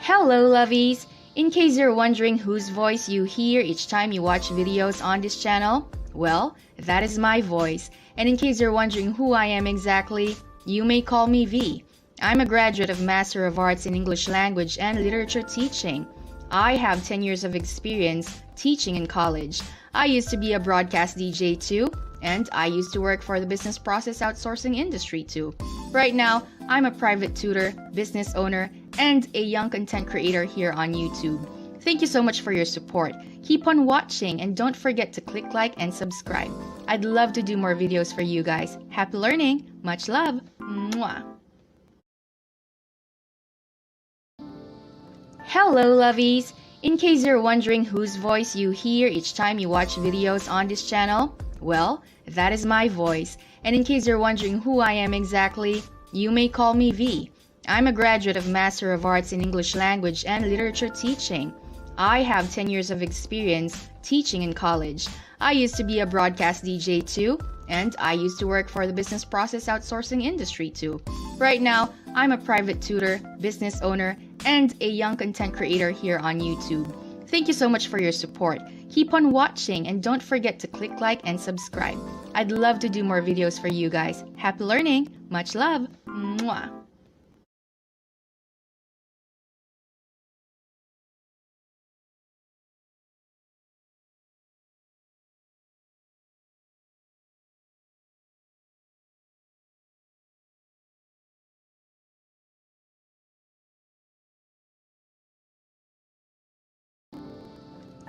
Hello, lovies! In case you're wondering whose voice you hear each time you watch videos on this channel, well, that is my voice. And in case you're wondering who I am exactly, you may call me V. I'm a graduate of Master of Arts in English Language and Literature Teaching. I have 10 years of experience teaching in college. I used to be a broadcast DJ too, and I used to work for the business process outsourcing industry too. Right now, I'm a private tutor, business owner, and a young content creator here on YouTube. Thank you so much for your support. Keep on watching and don't forget to click like and subscribe. I'd love to do more videos for you guys. Happy learning! Much love! Mwah! Hello, lovies! In case you're wondering whose voice you hear each time you watch videos on this channel, well, that is my voice. And in case you're wondering who I am exactly, you may call me V. I'm a graduate of Master of Arts in English Language and Literature Teaching. I have 10 years of experience teaching in college. I used to be a broadcast DJ too, and I used to work for the business process outsourcing industry too. Right now, I'm a private tutor, business owner, and a young content creator here on YouTube. Thank you so much for your support. Keep on watching and don't forget to click like and subscribe. I'd love to do more videos for you guys. Happy learning! Much love! Mwah!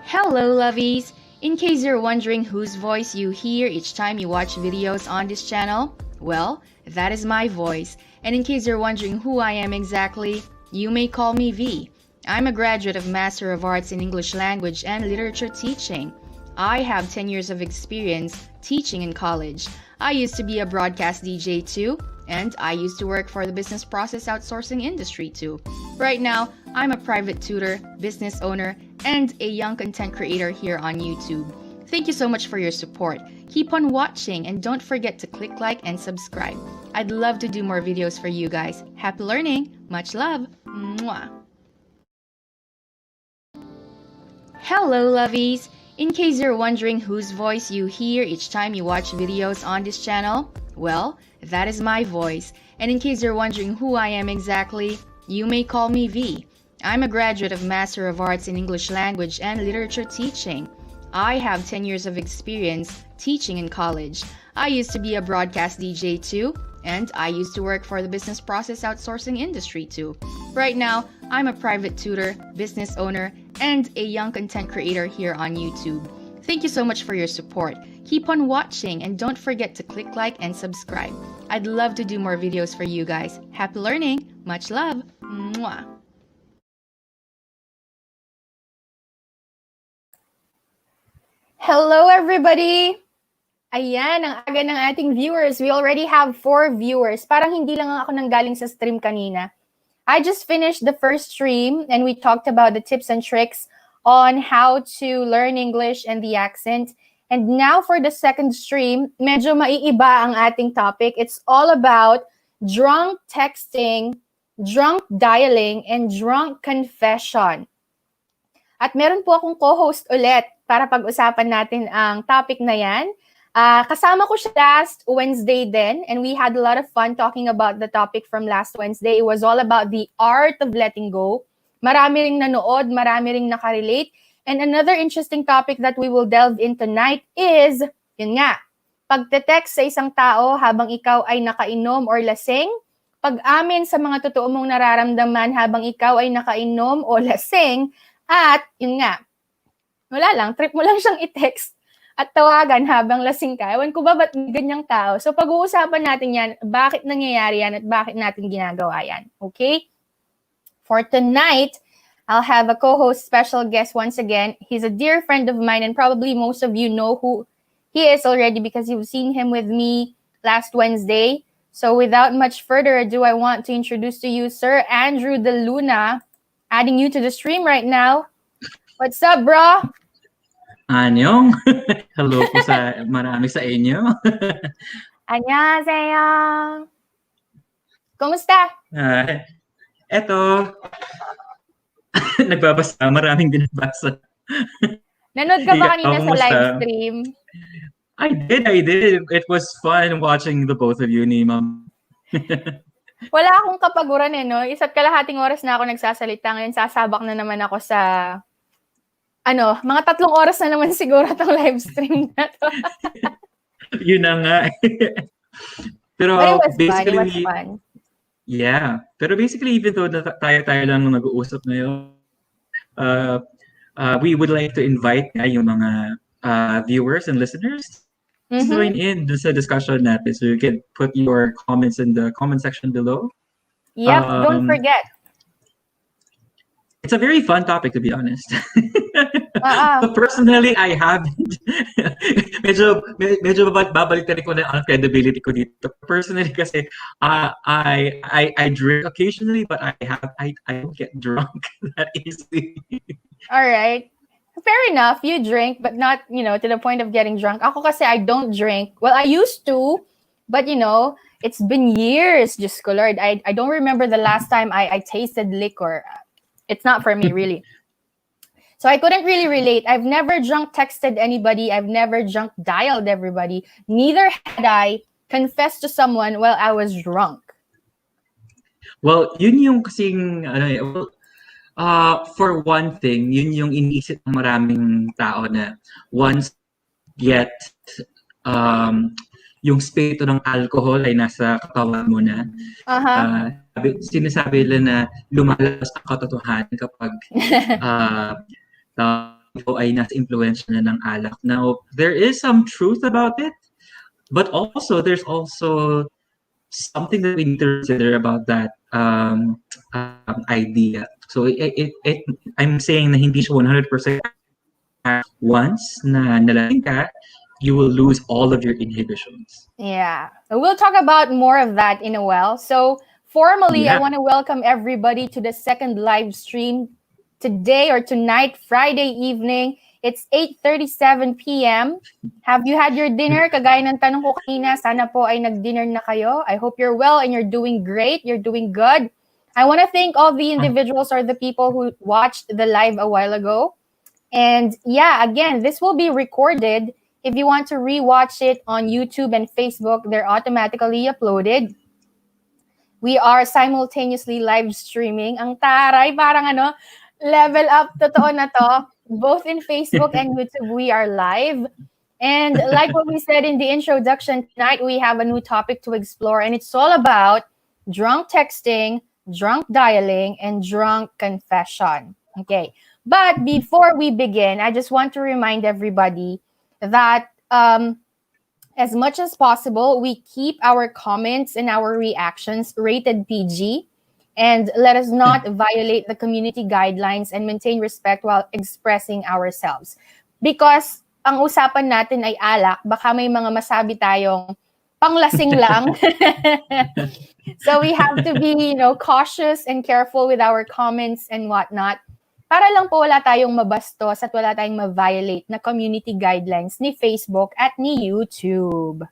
Hello, lovies! In case you're wondering whose voice you hear each time you watch videos on this channel, well, that is my voice. And in case you're wondering who I am exactly, you may call me V. I'm a graduate of Master of Arts in English Language and Literature Teaching. I have 10 years of experience teaching in college. I used to be a broadcast DJ too, and I used to work for the business process outsourcing industry too. Right now, I'm a private tutor, business owner, and a young content creator here on YouTube. Thank you so much for your support. Keep on watching and don't forget to click like and subscribe. I'd love to do more videos for you guys. Happy learning! Much love! Mwah! Hello, lovies! In case you're wondering whose voice you hear each time you watch videos on this channel, well, that is my voice. And in case you're wondering who I am exactly, you may call me V. I'm a graduate of Master of Arts in English Language and Literature Teaching. I have 10 years of experience teaching in college. I used to be a broadcast DJ too, and I used to work for the business process outsourcing industry too. Right now, I'm a private tutor, business owner, and a young content creator here on YouTube. Thank you so much for your support. Keep on watching and don't forget to click like and subscribe. I'd love to do more videos for you guys. Happy learning! Much love! Mwah! Hello, everybody! Ayan, ang aga ng ating viewers. We already have 4 viewers. Parang hindi lang ako nanggaling sa stream kanina. I just finished the first stream and we talked about the tips and tricks on how to learn English and the accent. And now for the second stream, medyo maiiba ang ating topic. It's all about drunk texting, drunk dialing, and drunk confession. At meron po akong co-host ulit para pag-usapan natin ang topic na yan. Kasama ko siya last Wednesday din, and we had a lot of fun talking about the topic from last Wednesday. It was all about the art of letting go. Marami ring nanood, marami ring nakarelate. And another interesting topic that we will delve in tonight is, yun nga, pagte-text sa isang tao habang ikaw ay nakainom or lasing, pag-amin sa mga totoo mong nararamdaman habang ikaw ay nakainom o lasing, at yun nga, wala lang, trip mo lang siyang i-text at tawagan habang lasing ka. Ewan ko ba ba't ganyang tao? So pag-uusapan natin yan, bakit nangyayari yan at bakit natin ginagawa yan. Okay? For tonight, I'll have a co-host special guest once again. He's a dear friend of mine and probably most of you know who he is already because you've seen him with me last Wednesday. So without much further ado, I want to introduce to you Sir Andrew De Luna, adding you to the stream right now. What's up, bro? Anyong. Hello po sa marami sa inyo. Annyeonghaseyo. Kumusta? Eto, nagbabasa, maraming binabasa. Nanood ka ba Ikaw, kanina sa kumusta? live stream? I did. It was fun watching the both of you ni Ma'am. Wala akong kapaguran no? Isa't kalahating oras na ako nagsasalita. Ngayon sasabak na naman ako sa mga 3 oras na naman siguro itong live stream na to. Yun na nga. Pero But it was basically, fun. It was fun. yeah. Pero basically, even though tayo lang nag-uusap ngayon, we would like to invite yung mga viewers and listeners to join in sa discussion natin. So you can put your comments in the comment section below. Yep, don't forget. It's a very fun topic, to be honest. But personally, I haven't. medyo babaliktad ko na ang credibility ko dito. Personally, kasi I drink occasionally, but I don't get drunk that easily. All right. Fair enough. You drink, but not, to the point of getting drunk. Ako kasi I don't drink. Well, I used to, but it's been years, just Lord. I don't remember the last time I tasted liquor. It's not for me, really. So I couldn't really relate. I've never drunk texted anybody. I've never drunk dialed everybody. Neither had I confessed to someone while I was drunk. Well, yun yung kasing, for one thing, yun yung iniisip ng maraming tao na once get yung spirito ng alcohol ay nasa katawan mo na. Sinasabi nila na lumalabas ang katotohanan kapag ikaw ay nasa impluwensya na ng alak. Now, there is some truth about it, but also there's also something that we need to consider about that idea. So I'm saying na hindi siya 100% once na nalasing ka, you will lose all of your inhibitions. Yeah. We'll talk about more of that in a while. So formally, I want to welcome everybody to the second live stream today or tonight, Friday evening. It's 8:37 p.m. Have you had your dinner? Kagaya ng tanong ko kanina, sana po ay nag-dinner na kayo. I hope you're well and you're doing great. You're doing good. I want to thank all the individuals or the people who watched the live a while ago. And yeah, again, this will be recorded. If you want to rewatch it on YouTube and Facebook, they're automatically uploaded. We are simultaneously live streaming. Ang taray, parang level up, totoo na to. Both in Facebook and YouTube, we are live. And like what we said in the introduction, tonight we have a new topic to explore, and it's all about drunk texting, drunk dialing, and drunk confession. Okay. But before we begin, I just want to remind everybody that as much as possible, we keep our comments and our reactions rated PG, and let us not violate the community guidelines and maintain respect while expressing ourselves. Because ang usapan natin ay alak, baka may mga masabi tayong panglasing lang. So we have to be, cautious and careful with our comments and whatnot. Para lang po wala tayong mabastos at wala tayong ma-violate na community guidelines ni Facebook at ni YouTube.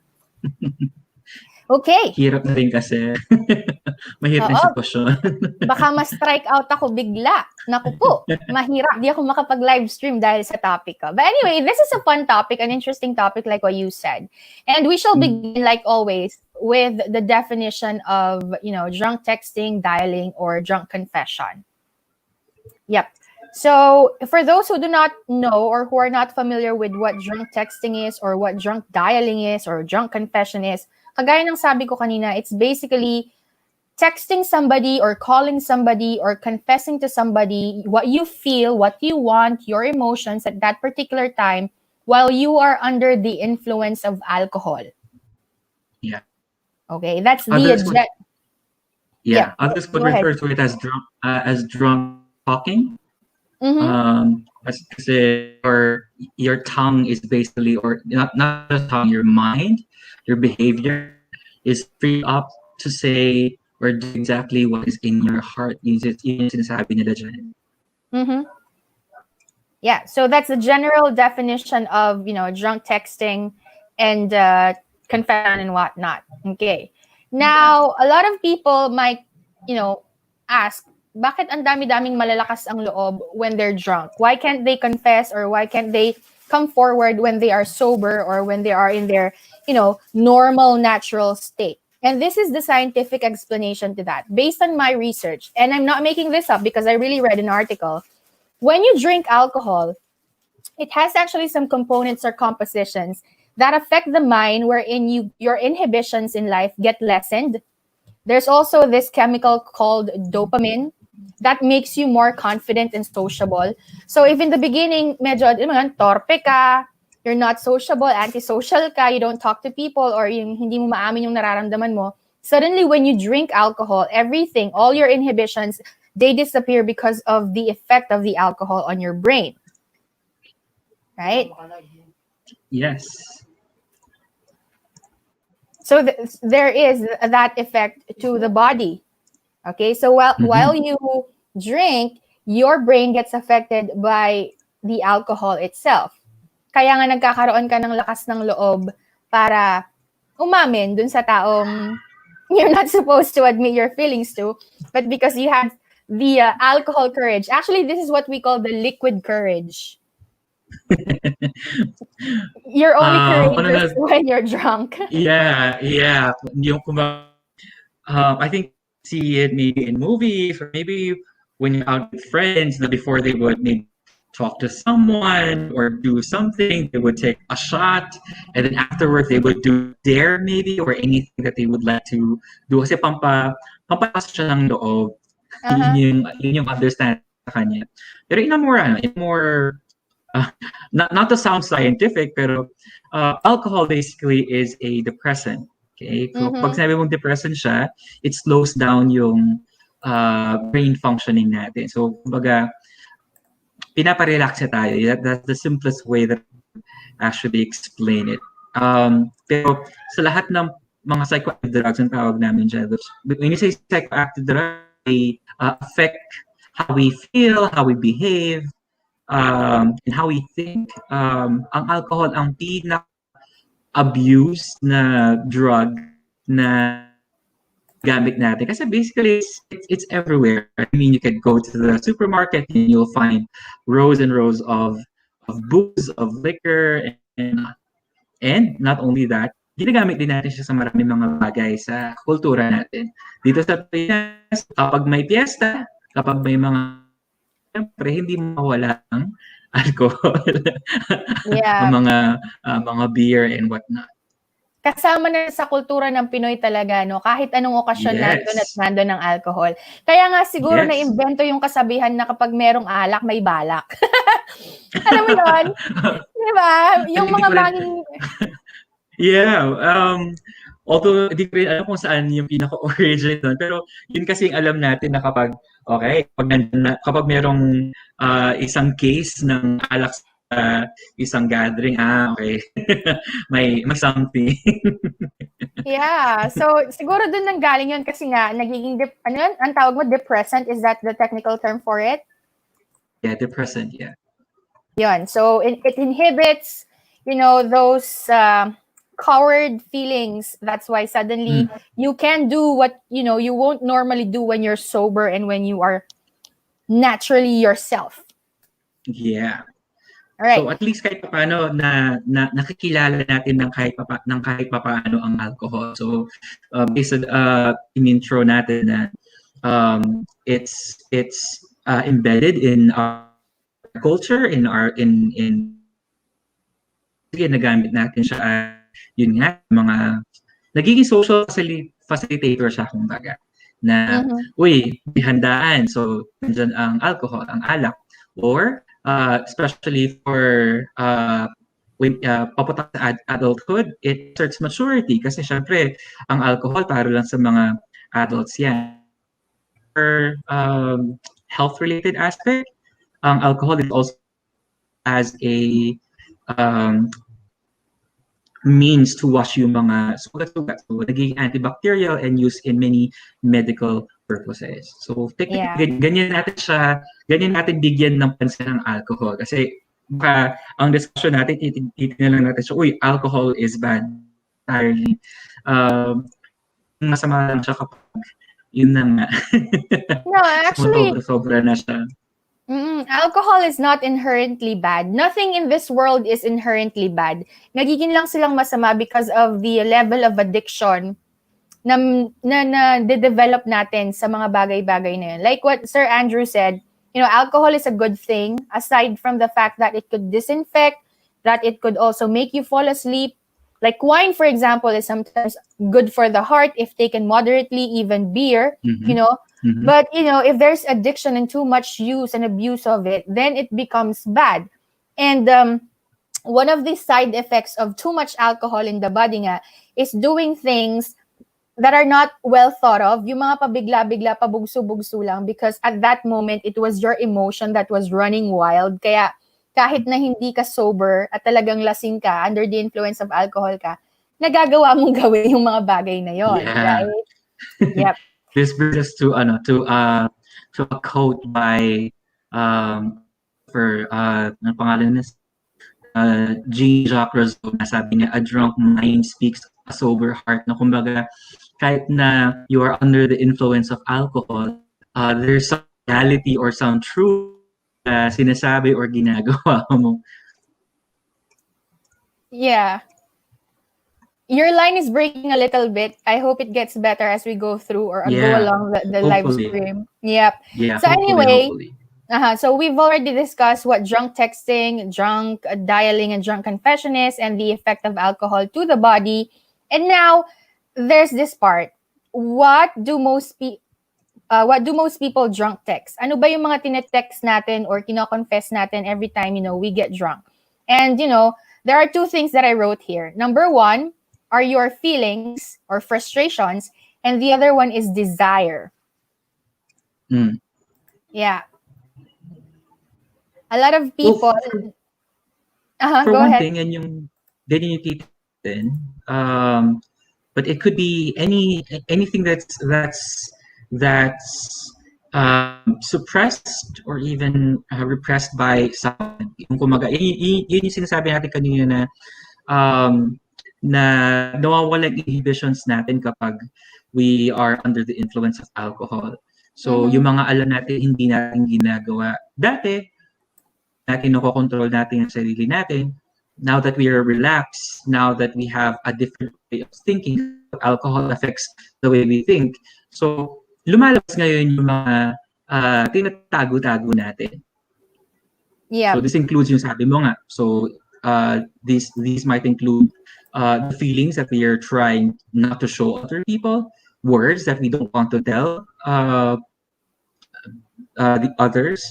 Okay. Hirap na rin kasi. Mahirap na sitwasyon. Baka ma-strike out ako bigla. Naku po, mahirap. Di ako makapag-live stream dahil sa topic ko. But anyway, this is a fun topic, an interesting topic like what you said. And we shall begin, like always, with the definition of, drunk texting, dialing, or drunk confession. Yep. So for those who do not know or who are not familiar with what drunk texting is or what drunk dialing is or drunk confession is, kagaya ng sabi ko kanina, it's basically texting somebody or calling somebody or confessing to somebody what you feel, what you want, your emotions at that particular time while you are under the influence of alcohol. Yeah. Okay, that's the agenda. Yeah, others would refer to it as drunk talking. Kasi your tongue is basically, or not just tongue, your mind, your behavior is free up to say or do exactly what is in your heart. Yun sinasabi nila dyan. Yeah, so that's the general definition of, drunk texting and confession and whatnot. Okay. Now, a lot of people might, ask, bakit ang dami-daming malalakas ang loob when they're drunk? Why can't they confess, or why can't they come forward when they are sober, or when they are in their, normal, natural state? And this is the scientific explanation to that, based on my research. And I'm not making this up because I really read an article. When you drink alcohol, it has actually some components or compositions that affect the mind, wherein your inhibitions in life get lessened. There's also this chemical called dopamine that makes you more confident and sociable. So if in the beginning, medyo, torpe ka, you're not sociable, antisocial ka, you don't talk to people, or yung hindi mo maamin yung nararamdaman mo, suddenly when you drink alcohol, everything, all your inhibitions, they disappear because of the effect of the alcohol on your brain. Right? Yes. So there is that effect to the body. Okay, so while you drink, your brain gets affected by the alcohol itself. Kaya nga nagkakaroon ka ng lakas ng loob para umamin dun sa taong you're not supposed to admit your feelings to, but because you had the alcohol courage. Actually, this is what we call the liquid courage. You're only courageous when you're drunk. Yeah. Yung I think see it maybe in movies, or maybe when you're out with friends, before they would maybe talk to someone or do something, they would take a shot, and then afterwards they would do dare maybe, or anything that they would like to do. Kasi pampalas siya ng loob. Yun yung understanding sa kanya. Pero in a more not to sound scientific, pero alcohol basically is a depressant. Okay? So pag sinabi mong depressant siya, it slows down yung brain functioning natin. So, kumbaga, pinaparelax niya tayo. That's the simplest way that I actually explain it. Pero sa lahat ng mga psychoactive drugs, ang tawag namin dyan, when you say psychoactive drugs, they affect how we feel, how we behave, and how we think. Ang alcohol ang pinaka-abuse na drug na gamit natin. Kasi basically, it's everywhere. I mean, you can go to the supermarket and you'll find rows and rows of booze, of liquor, and not only that, ginagamit din natin siya sa maraming mga bagay sa kultura natin. Dito sa Pinas, kapag may piyesta, kapag may mga, siyempre, hindi mawala ang alcohol. Yeah. mga beer and whatnot. Kasama na sa kultura ng Pinoy talaga, no? Kahit anong okasyon, nandun ang alcohol. Kaya nga siguro na-invento yung kasabihan na kapag merong alak, may balak. Alam mo yun? Di ba? Yung mga banging... Yeah. Although, hindi ko rin alam kung saan yung pinaka-origin doon. Pero yun kasi alam natin na kapag merong isang case ng alak isang gathering, okay. may something. Yeah. So, siguro dun nang galing yun kasi nga, nagiging, ang tawag mo, depressant? Is that the technical term for it? Yeah, depressant, yeah. Yun. So, it inhibits, those coward feelings. That's why suddenly you can do what, you won't normally do when you're sober and when you are naturally yourself. Yeah. Alright. So at least kahit paano na nakikilala natin ng kahit paano ang alcohol. So based in intro natin na it's embedded in our culture, in nagamit natin siya, yun nga, mga nagiging social facilitator siya kumbaga na uy, may handaan, so nandiyan ang alcohol, ang alak, or especially for when paputok sa adulthood, it starts maturity kasi syempre ang alcohol para lang sa mga adults yan. For health-related aspect, ang alcohol is also as a means to wash yung mga sugat-sugat. So, naging antibacterial and used in many medical purposes. So, technically, ganyan natin bigyan ng pansin ng alcohol. Kasi, baka, ang discussion natin, titignan lang natin siya, alcohol is bad. Entirely. Masama lang siya kapag yun na nga. No, actually, Sobra na siya. alcohol is not inherently bad. Nothing in this world is inherently bad. Nagiging lang silang masama because of the level of addiction na de-develop natin sa mga bagay-bagay na yun. Like what Sir Andrew said, alcohol is a good thing, aside from the fact that it could disinfect, that it could also make you fall asleep. Like wine, for example, is sometimes good for the heart if taken moderately, even beer, But, if there's addiction and too much use and abuse of it, then it becomes bad. And one of the side effects of too much alcohol in the body nga is doing things that are not well thought of. Yung mga pabigla-bigla, pabugso-bugso lang, because at that moment, it was your emotion that was running wild. Kaya kahit na hindi ka sober at talagang lasing ka, under the influence of alcohol ka, nagagawa mong gawin yung mga bagay na yon, Yeah. right? Yep. This brings us to a quote by ano pangalan niya? Jean-Jacques Rousseau, na sabi niya, a drunk mind speaks a sober heart. Na kumbaga, kahit na you are under the influence of alcohol, there's some reality or some truth na sinasabi or ginagawa mo. Yeah. Your line is breaking a little bit. I hope it gets better as we go through or go along the live stream. Yep. Yeah. So anyway, hopefully. So we've already discussed what drunk texting, drunk dialing, and drunk confession is, and the effect of alcohol to the body. And now there's this part. What do most people drunk text? Ano ba yung mga tinetext natin or kino-confess natin every time we get drunk? And there are two things that I wrote here. Number one are your feelings or frustrations, and the other one is desire. Yeah. A lot of people. For go one ahead. thing, and yung din, but it could be anything that's suppressed or even repressed by someone. Yung kumaga, yun yung sinasabi natin kanina na nawawalan inhibitions natin kapag we are under the influence of alcohol. So, yung mga alam natin hindi natin ginagawa dati, natin nakokontrol natin ang sarili natin. Now that we are relaxed, now that we have a different way of thinking, alcohol affects the way we think. So, lumalabas ngayon yung mga tinatago-tago natin. Yeah. So, this includes yung sabi mo nga. So, these might include the feelings that we are trying not to show other people, words that we don't want to tell the others,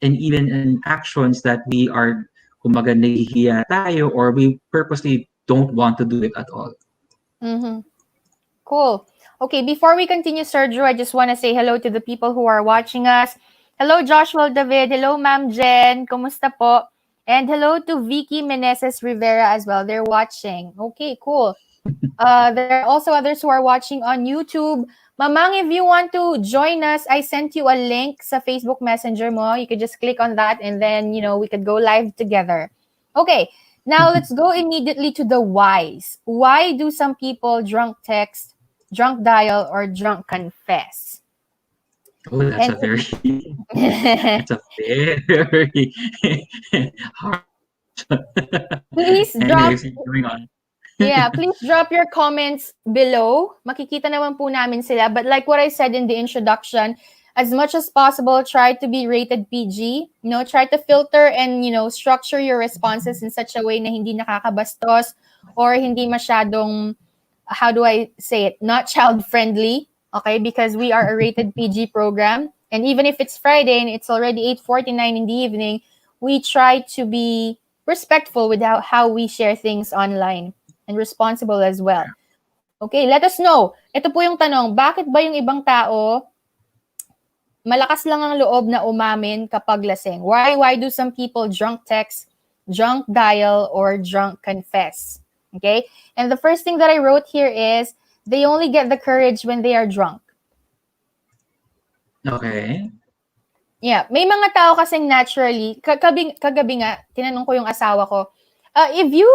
and even in actions that we are kumbaga nahihiya tayo or we purposely don't want to do it at all. Cool. Okay, before we continue, Sergio, I just want to say hello to the people who are watching us. Hello, Joshuel David. Hello, Ma'am Jen. Kumusta po? And hello to Vicky Meneses Rivera as well. They're watching. Okay, cool. There are also others who are watching on YouTube. Mamang, if you want to join us, I sent you a link sa Facebook Messenger mo. You could just click on that and then, we could go live together. Okay, now let's go immediately to the whys. Why do some people drunk text, drunk dial, or drunk confess? Oh, that's a very hard. Please drop. Going on. Yeah, please drop your comments below. Makikita naman po namin sila. But like what I said in the introduction, as much as possible, try to be rated PG. Try to filter and, structure your responses in such a way na hindi nakakabastos or hindi masyadong, how do I say it, not child-friendly. Okay, because we are a rated PG program. And even if it's Friday and it's already 8:49 in the evening, we try to be respectful with how we share things online and responsible as well. Okay, let us know. Ito po yung tanong, bakit ba yung ibang tao malakas lang ang loob na umamin kapag lasing? Why do some people drunk text, drunk dial, or drunk confess? Okay? And the first thing that I wrote here is, they only get the courage when they are drunk. Okay. Yeah. May mga tao kasing naturally, kagabi nga, tinanong ko yung asawa ko, if you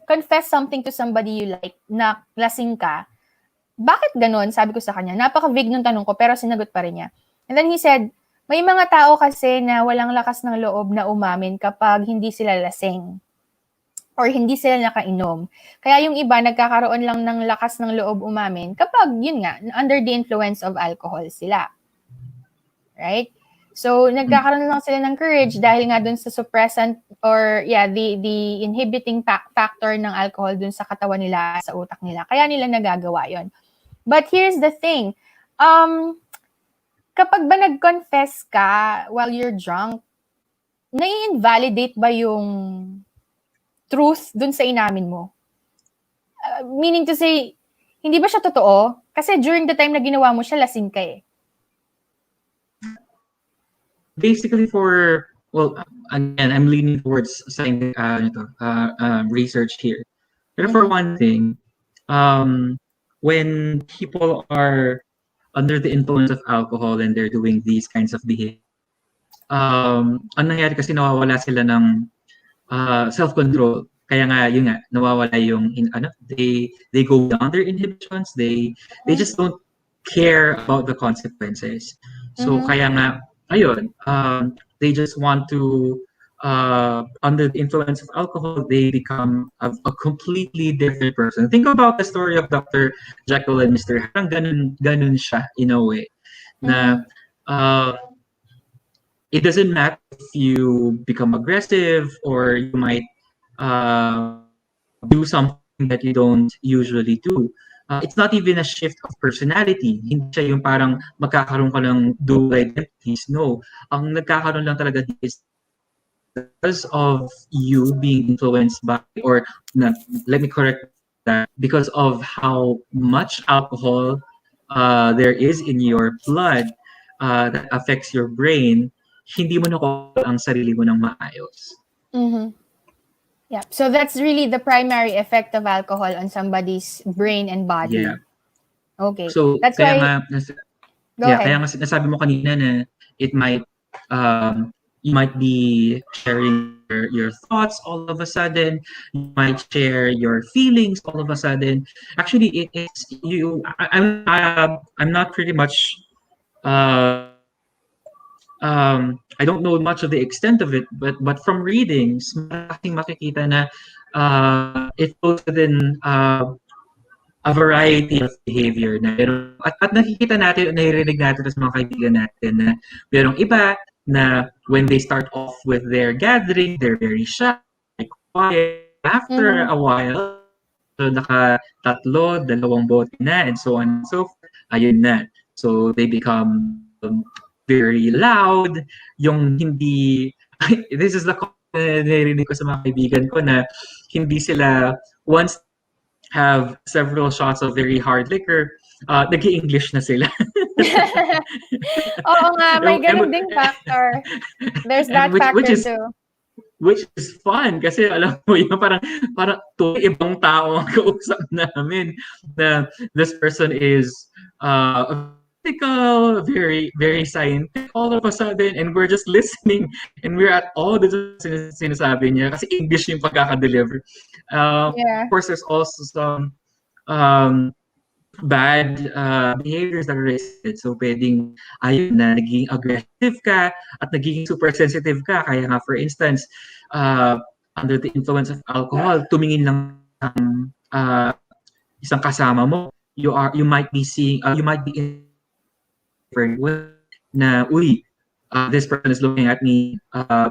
confess something to somebody you like, na lasing ka, bakit ganun? Sabi ko sa kanya. Napaka-vague nung tanong ko, pero sinagot pa rin niya. And then he said, may mga tao kasi na walang lakas ng loob na umamin kapag hindi sila lasing or hindi sila nakainom. Kaya yung iba, nagkakaroon lang ng lakas ng loob umamin kapag, yun nga, under the influence of alcohol sila. Right? So, nagkakaroon lang sila ng courage dahil nga dun sa suppressant or, the inhibiting factor ng alcohol dun sa katawan nila, sa utak nila. Kaya nila nagagawa yon. But here's the thing. Kapag ba nag-confess ka while you're drunk, nai-invalidate ba yung truth dun sa inamin mo? Meaning to say, hindi ba siya totoo? Kasi during the time na ginawa mo siya, lasing ka eh. Basically again, I'm leaning towards scientific research here. But for one thing, when people are under the influence of alcohol and they're doing these kinds of behavior, ang nangyari kasi nawawala sila ng self-control. Kaya nga, yun nga, nawawala yung, they go beyond their inhibitions, they just don't care about the consequences. So, kaya nga, ayun, they just want to, under the influence of alcohol, they become a completely different person. Think about the story of Dr. Jekyll and Mr. Hyde. Parang ganun siya, in a way, na, it doesn't matter if you become aggressive or you might do something that you don't usually do. It's not even a shift of personality. Hindi siya yung parang magkakaroon ka ng dual identities. No. Ang nagkakaroon lang talaga is because of you being influenced by, let me correct that, because of how much alcohol there is in your blood that affects your brain, hindi mo nakontrol ang sarili mo ng maayos. Yeah. So that's really the primary effect of alcohol on somebody's brain and body. Yeah. Okay. So that's kaya why. Go ahead. Kaya nga nasabi mo kanina na it might you might be sharing your thoughts all of a sudden. You might share your feelings all of a sudden. Actually, it's you. I'm not pretty much. I don't know much of the extent of it, but from readings, malaking makikita na it falls within a variety of behavior na at nakikita natin, naririnig natin sa mga kaibigan natin na merong iba na when they start off with their gathering, they're very shy, quiet. After a while, so naka-tatlo, dalawang bote na, and so on and so forth, ayun na. So they become very loud, yung hindi, this is the narinig ko sa mga kaibigan ko na hindi sila, once have several shots of very hard liquor, nag-i-English na sila. Oo nga, may ganun ding factor. There's that factor too. Which is fun kasi alam mo yun, parang ibang tao ang kausap namin na this person is very, very scientific all of a sudden, and we're just listening and we're at all the sinasabi niya kasi English yung pagkaka-deliver. Of course, there's also some bad behaviors that are listed. So, pwedeng ayun na naging aggressive ka at naging super sensitive ka. Kaya nga, for instance, under the influence of alcohol, tumingin lang isang kasama mo, you might be in different way na, this person is looking at me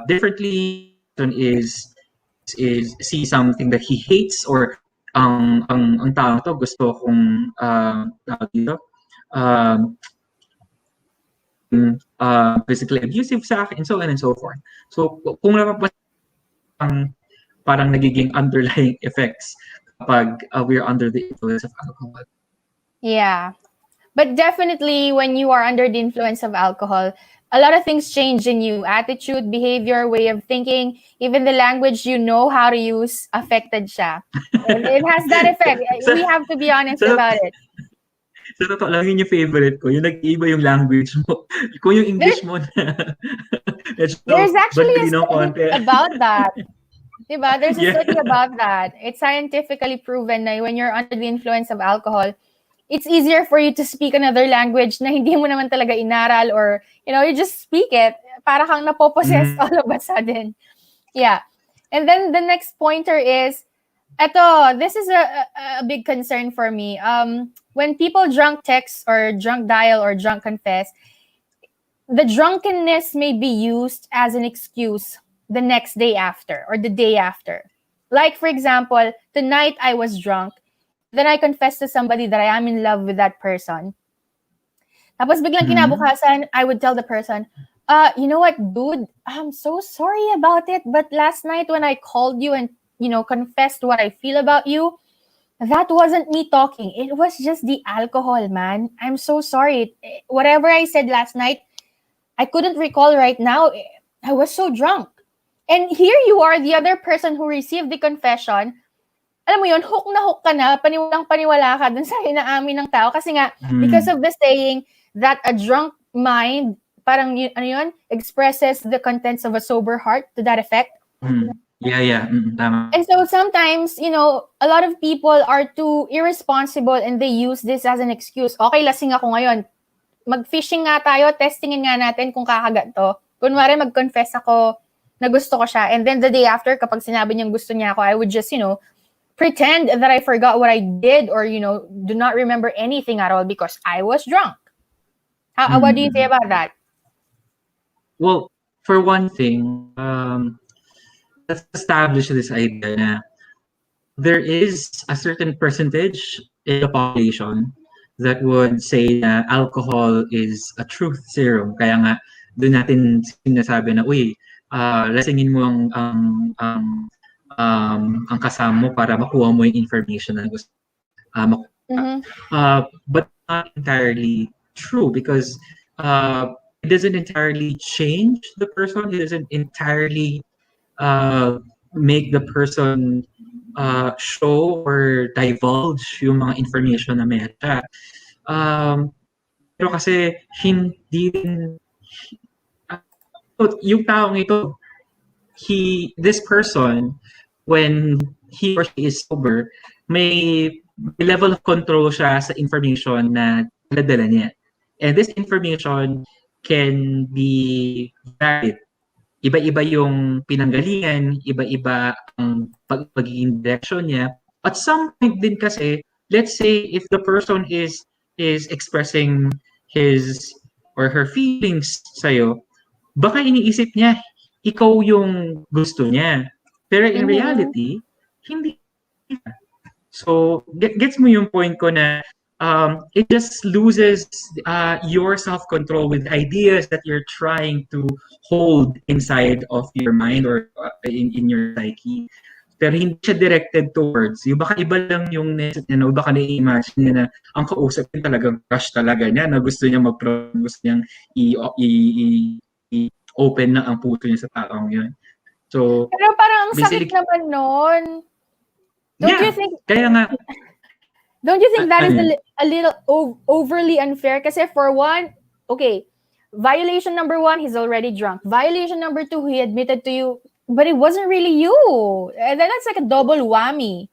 differently. Person is see something that he hates, or ang tao to gusto kong physically abusive sa akin, and so on and so forth. So kung parang nagiging underlying effects kapag we're under the influence of alcohol. Yeah. But definitely when you are under the influence of alcohol, a lot of things change in you. Attitude, behavior, way of thinking, even the language you know how to use, affected siya. It has that effect. We have to be honest about it. Sa totoo lang, yun yung favorite ko. Yung nag-iiba yung language mo. Kung yung English mo na there's actually a study about that. Diba? There's a study about that. It's scientifically proven na when you're under the influence of alcohol, it's easier for you to speak another language na hindi mo naman talaga inaral, or, you just speak it. Para kang napopossess all of a sudden. Yeah. And then the next pointer is, this is a big concern for me. When people drunk text or drunk dial or drunk confess, the drunkenness may be used as an excuse the next day after or the day after. Like, for example, tonight I was drunk, then I confessed to somebody that I am in love with that person. Tapos biglang kinabukasan, I would tell the person, you know what, dude, I'm so sorry about it, but last night when I called you and, confessed what I feel about you, that wasn't me talking. It was just the alcohol, man. I'm so sorry. Whatever I said last night, I couldn't recall right now. I was so drunk. And here you are, the other person who received the confession. Alam mo yun, hook na hook ka na, paniwalang-paniwala ka dun sa inaamin ng tao. Kasi nga, because of the saying that a drunk mind, parang expresses the contents of a sober heart, to that effect. Yeah. Tama. And so sometimes, a lot of people are too irresponsible and they use this as an excuse. Okay, lasing ako ngayon. Mag-fishing nga tayo, testingin nga natin kung kakagat to. Kunwari, mag-confess ako na gusto ko siya. And then the day after, kapag sinabi niyang gusto niya ako, I would just, pretend that I forgot what I did, or, do not remember anything at all because I was drunk. What do you say about that? Well, for one thing, let's establish this idea na there is a certain percentage in the population that would say na alcohol is a truth serum. Kaya nga, doon natin sinasabi na, lasingin mo ang kasama mo para makuha mo yung information na gusto but not entirely true, because it doesn't entirely change the person. It doesn't entirely make the person show or divulge yung mga information na meron siya. Pero kasi hindi din yung taong ito, this person, when he or she is sober, may level of control siya sa information na dala niya. And this information can be varied. Iba-iba yung pinanggalingan, iba-iba ang pagiging direction niya. At some point din kasi, let's say if the person is expressing his or her feelings sa'yo, baka iniisip niya, ikaw yung gusto niya. Pero in reality, hindi. So, gets mo yung point ko na it just loses your self-control with ideas that you're trying to hold inside of your mind or in your psyche. Pero hindi siya directed towards you. Baka iba lang yung baka na-imagine niya na ang kausap niya talagang crush talaga niya, na gusto niya gusto niyang open na ang puso niya sa taong yun. So, pero parang ang sakit naman nun. Don't you think? Kaya nga. Don't you think that is a little overly unfair? Kasi for one, okay, violation number 1, he's already drunk. Violation number 2, he admitted to you, but it wasn't really you. And then that's like a double whammy.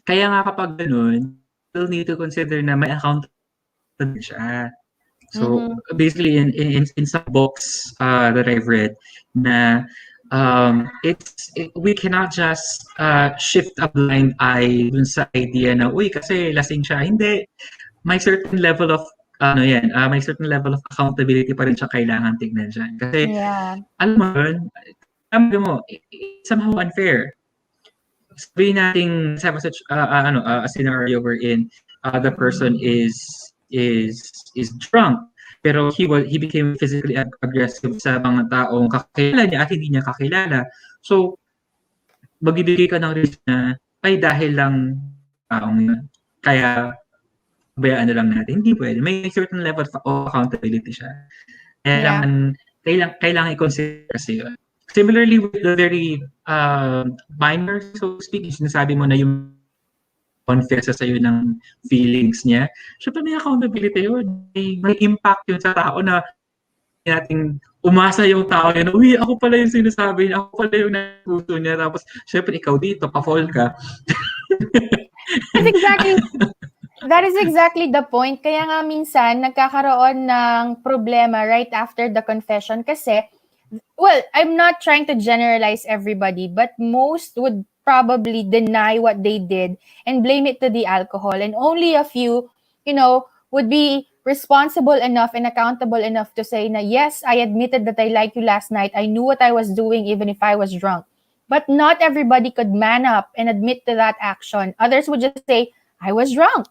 Kaya nga kapag ganun, you'll need to consider na may accountability siya. So basically in some books that I've read na we cannot just shift a blind eye dun sa idea na kasi lasing siya. Hindi, may certain level of may certain level of accountability pa rin siya kailangan tignan siya. Kasi alam mo, it's somehow unfair. Sabihin natin a scenario wherein the person is drunk, pero he became physically aggressive sa mga taong kakilala niya at hindi niya kakilala. So, magbibigay ka ng reason na, dahil lang taong yun, kaya bayaan na lang natin. Hindi pwede. May certain level of accountability siya. Kailangan i-consider kasi yun. Similarly with the very minor, so to speak, sinasabi mo na yung confess sa'yo ng feelings niya, syempre may accountability yun. May impact yun sa tao na nating umasa yung tao yun. Ako pala yung sinasabi niya, ako pala yung napuso niya. Tapos, syempre ikaw dito, pa-fall ka. That's That is exactly the point. Kaya nga minsan, nagkakaroon ng problema right after the confession kasi, well, I'm not trying to generalize everybody, but most would probably deny what they did and blame it to the alcohol. And only a few, would be responsible enough and accountable enough to say na, yes, I admitted that I liked you last night. I knew what I was doing even if I was drunk. But not everybody could man up and admit to that action. Others would just say, I was drunk.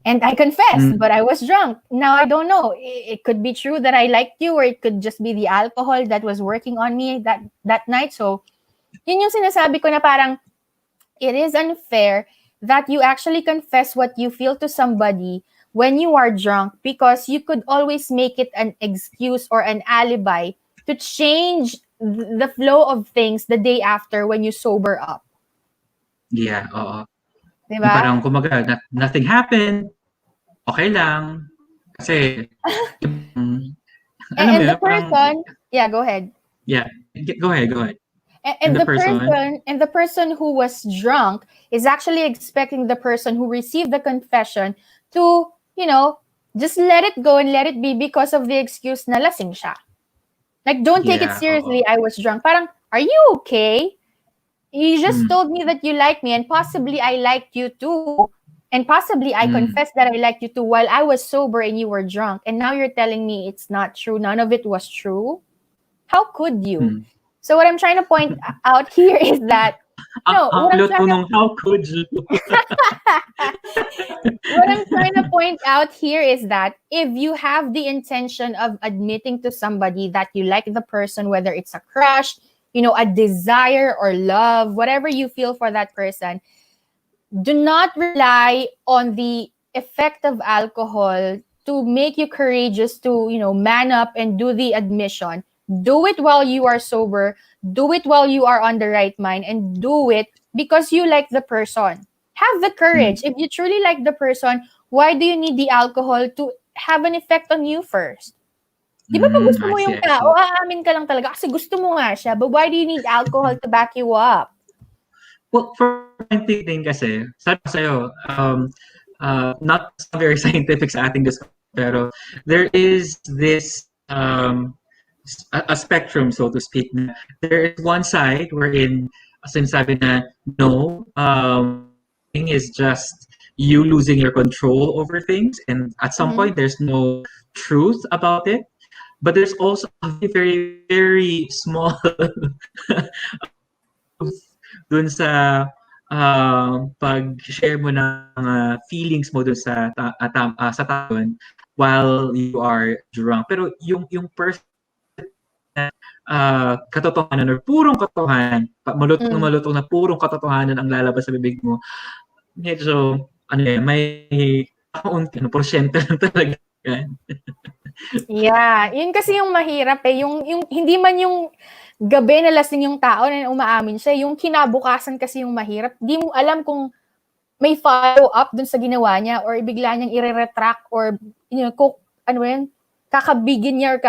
And I confessed, but I was drunk. Now, I don't know. It could be true that I liked you, or it could just be the alcohol that was working on me that night. So, yun yung sinasabi ko na parang, it is unfair that you actually confess what you feel to somebody when you are drunk, because you could always make it an excuse or an alibi to change the flow of things the day after when you sober up. Yeah, oo. Diba? Parang kumaga, nothing happened, okay lang. Kasi, and the person, yeah, go ahead. Yeah, go ahead. And the person who was drunk is actually expecting the person who received the confession to, just let it go and let it be because of the excuse na lasing siya. Like, don't take it seriously, I was drunk. Parang, are you okay? You just told me that you like me, and possibly I liked you too. And possibly I confessed that I liked you too while I was sober and you were drunk. And now you're telling me it's not true. None of it was true. How could you? So what I'm trying to point out here is that how could you? What I'm trying to point out here is that if you have the intention of admitting to somebody that you like the person, whether it's a crush, a desire or love, whatever you feel for that person, do not rely on the effect of alcohol to make you courageous to, man up and do the admission. Do it while you are sober. Do it while you are on the right mind, and do it because you like the person. Have the courage. If you truly like the person, why do you need the alcohol to have an effect on you first? Di ba pag gusto mo yung tao, aamin ka lang talaga kasi gusto mo nga siya. But why do you need alcohol to back you up? Well, for thinking kasi, sabi ko sa'yo, not very scientific sa ating discussion, pero there is this a spectrum, so to speak. There is one side wherein sinasabi na no, thing is just you losing your control over things, and at some point there's no truth about it. But there's also a very, very small dun sa pag-share mo ng feelings mo dun sa taon while you are drunk. Pero yung person katotohanan or purong katotohanan, malutong na purong katotohanan ang lalabas sa bibig mo, medyo may kaunti, porsyento lang talaga yan. Yeah, yun kasi yung mahirap yung hindi man yung gabi na lasing yung tao na umaamin siya, yung kinabukasan kasi yung mahirap. Di mo alam kung may follow-up dun sa ginawa niya or bigla niyang i-retract or, kakabigin niya or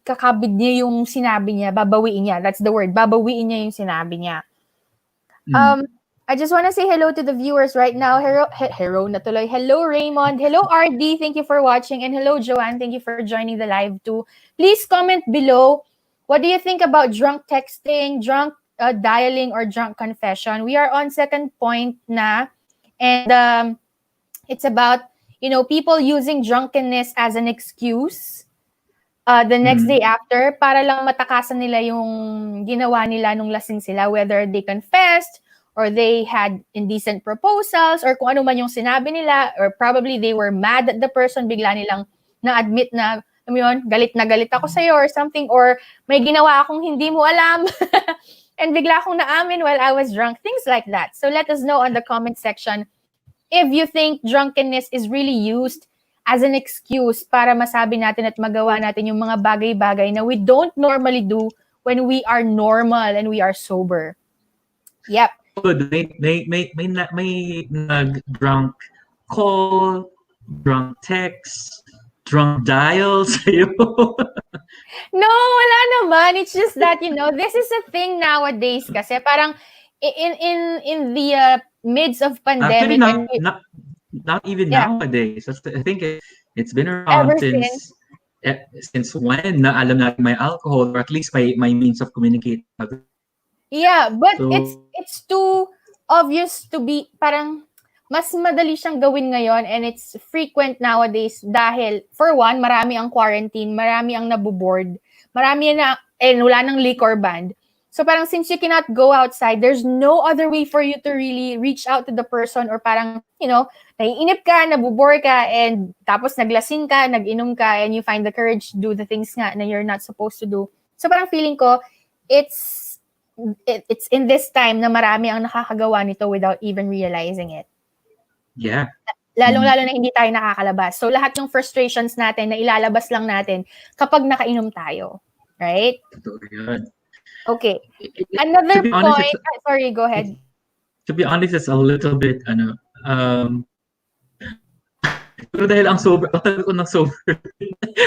kakabid niya yung sinabi niya, babawiin niya. That's the word, babawiin niya yung sinabi niya. I just want to say hello to the viewers right now. Hello na tuloy. Hello, Raymond. Hello, RD. Thank you for watching. And hello, Joanne. Thank you for joining the live too. Please comment below. What do you think about drunk texting, drunk dialing, or drunk confession? We are on second point na. And it's about, people using drunkenness as an excuse the next day after para lang matakasan nila yung ginawa nila nung lasing sila, whether they confessed or they had indecent proposals or kung ano man yung sinabi nila, or probably they were mad at the person, bigla nilang na-admit na, galit na galit ako sa'yo or something, or may ginawa akong hindi mo alam and bigla akong naamin while I was drunk, things like that. So let us know on the comment section if you think drunkenness is really used as an excuse para masabi natin at magawa natin yung mga bagay-bagay na we don't normally do when we are normal and we are sober. Yep. Good. May drunk call, drunk text, drunk dial sa'yo. No, wala naman. It's just that, this is a thing nowadays kasi parang in the midst of pandemic. Actually, not even Yeah. nowadays. I think it's been Ever around since. since when na alam natin may alcohol, or at least may means of communicating. Yeah, but So it's too obvious to be parang mas madali siyang gawin ngayon, and it's frequent nowadays dahil for one, marami ang quarantine, marami ang naboboard, marami na wala nang liquor ban. So parang since you cannot go outside, there's no other way for you to really reach out to the person, or parang, naiinip ka, nabobore ka, and tapos naglasing ka, nag-inom ka, and you find the courage to do the things nga na you're not supposed to do. So parang feeling ko, it's in this time na marami ang nakakagawa nito without even realizing it. yeah. Lalong-lalo na hindi tayo nakakalabas. So lahat ng frustrations natin na ilalabas lang natin kapag nakainom tayo. Right? Totoo yun. Okay. Another To be honest, point. Sorry, go ahead. To be honest, it's a little bit, pero dahil ang sober, ang tagal ko ng sober,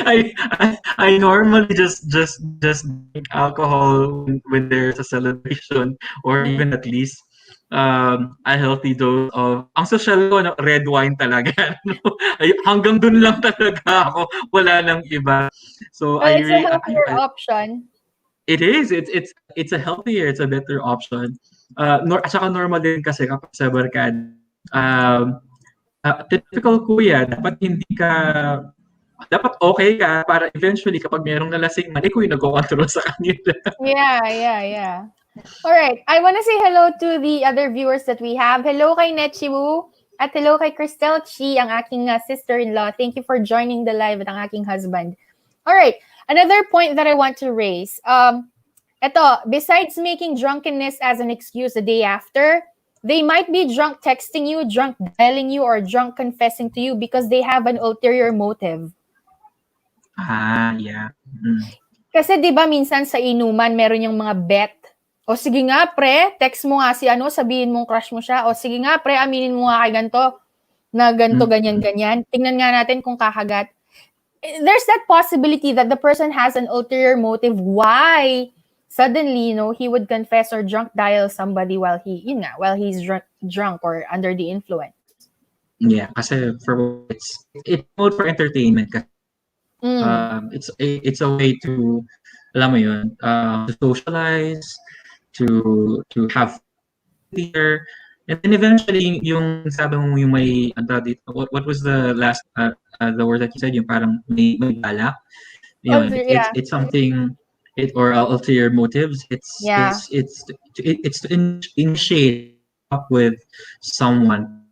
I normally just drink alcohol when there's a celebration, or even at least a healthy dose of, ang social ko, red wine talaga. Hanggang dun lang talaga ako, wala nang iba. So Well, it's a healthier option. It is. It's a healthier, it's a better option. At saka normal din kasi kapag sa barkada, typical kuya, dapat okay ka para eventually kapag merong nalasing man, ikaw yung nagko-control sa kanila. Yeah. All right. I want to say hello to the other viewers that we have. Hello kay Nechiwu at hello kay Cristel Chi, ang aking sister-in-law. Thank you for joining the live at ang aking husband. All right. Another point that I want to raise. Besides making drunkenness as an excuse the day after, they might be drunk texting you, drunk dialing you, or drunk confessing to you because they have an ulterior motive. Yeah. Kasi 'di ba minsan sa inuman meron yung mga bet. O sige nga pre, text mo nga si sabihin mong crush mo siya. O sige nga pre, aminin mo nga kay ganito, na ganito, ganyan. Tingnan nga natin kung kakagat. There's that possibility that the person has an ulterior motive why suddenly, he would confess or drunk dial somebody while he's drunk or under the influence. Yeah, kasi it's mode for entertainment. It's a way to, alam mo yun, to socialize, to have theater, and then eventually yung sabi mo yung may what was the last the word that you said, yung parang may balak. It's something, or ulterior motives. It's to initiate up with someone,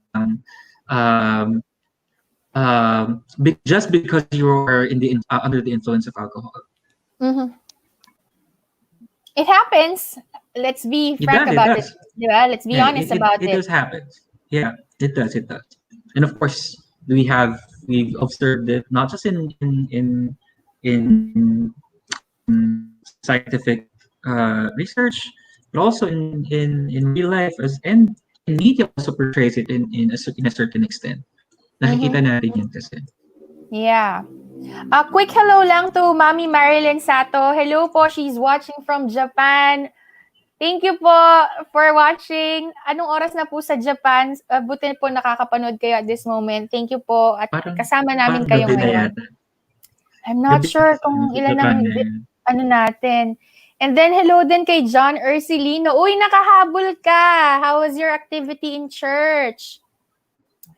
just because you are under the influence of alcohol. Mm-hmm. It happens. Let's be frank about it. Yeah, let's be honest about it. It does happen. Yeah, it does. And of course, we've observed it not just in scientific research, but also in real life, and media also portrays it in a certain extent. Nakikita natin yun kasi. Yeah. A quick hello lang to Mami Marrylen Sato. Hello po, she's watching from Japan. Thank you po for watching. Anong oras na po sa Japan? Buti po nakakapanood kayo at this moment. Thank you po. At kasama namin kayo ngayon. I'm not sure kung ilan ang natin. And then hello din kay John Ursilino. Uy, nakahabol ka. How was your activity in church?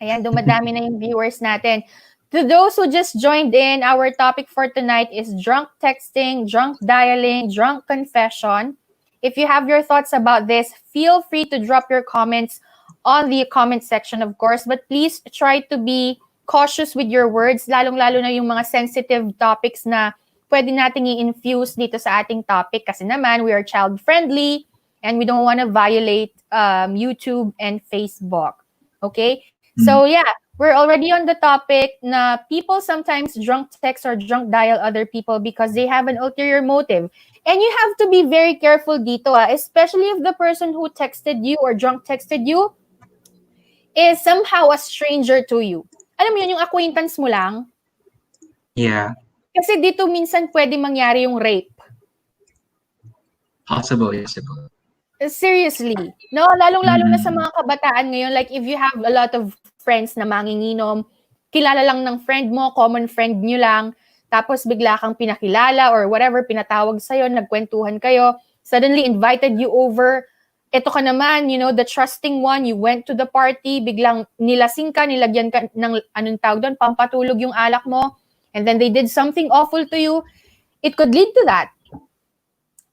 Ayan, dumadami na yung viewers natin. To those who just joined in, our topic for tonight is drunk texting, drunk dialing, drunk confession. If you have your thoughts about this, feel free to drop your comments on the comment section, of course. But please try to be cautious with your words, lalong-lalo na yung mga sensitive topics na pwede nating i-infuse dito sa ating topic. Kasi naman, we are child-friendly and we don't want to violate YouTube and Facebook. Okay? So yeah, we're already on the topic na people sometimes drunk text or drunk dial other people because they have an ulterior motive. And you have to be very careful dito, especially if the person who texted you or drunk texted you is somehow a stranger to you. Alam mo yun, yung acquaintance mo lang. Yeah. Kasi dito minsan pwede mangyari yung rape. Possible. Seriously. No, lalong-lalo na sa mga kabataan ngayon, like if you have a lot of friends na manginginom, kilala lang ng friend mo, common friend nyo lang, tapos bigla kang pinakilala or whatever, pinatawag sa'yo, nagkwentuhan kayo, suddenly invited you over. Ito ka naman, the trusting one, you went to the party, biglang nilasing ka, nilagyan ka ng, anong tawag doon, pampatulog yung alak mo, and then they did something awful to you, it could lead to that.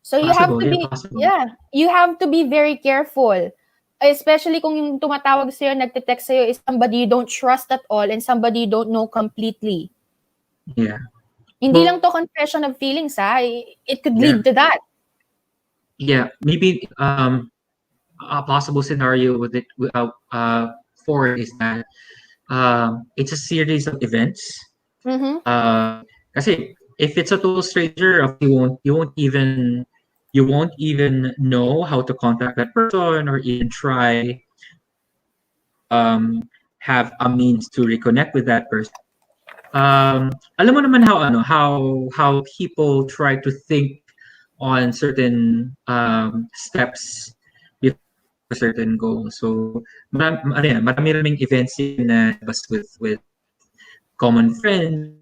So you have to be, you have to be very careful. Especially kung yung tumatawag sa'yo, nagte-text sa'yo is somebody you don't trust at all and somebody you don't know completely. Yeah. Hindi lang to confession of feelings, ha? It could lead to that. Yeah, maybe a possible scenario with it for is that it's a series of events. Kasi if it's a total stranger, you won't even know how to contact that person or even try have a means to reconnect with that person. Alam mo naman how people try to think on certain steps before a certain goal. So marami events na with common friends.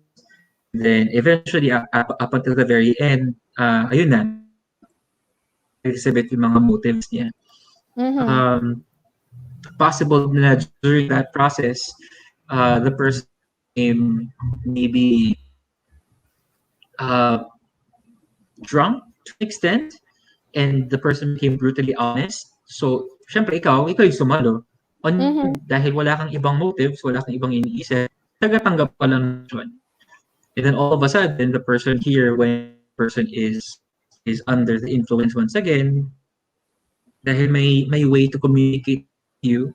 Then eventually up until the very end, ayun na, exhibit yung mga motives niya. Possible na during that process, the person maybe drunk to an extent, and the person became brutally honest. So, syempre ikaw yung sumalo. Dahil wala kang ibang motives, wala kang ibang iniisip, tagatanggap ka lang yun. And then all of a sudden, the person here, when the person is under the influence once again, dahil may way to communicate with you,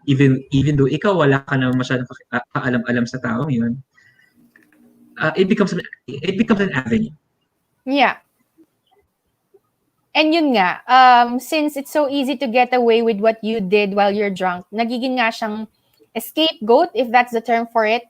even though ikaw wala ka na masyadong kaalam-alam sa taong yun, it becomes an avenue. Yeah. And yun nga, since it's so easy to get away with what you did while you're drunk, nagiging nga siyang scapegoat, if that's the term for it.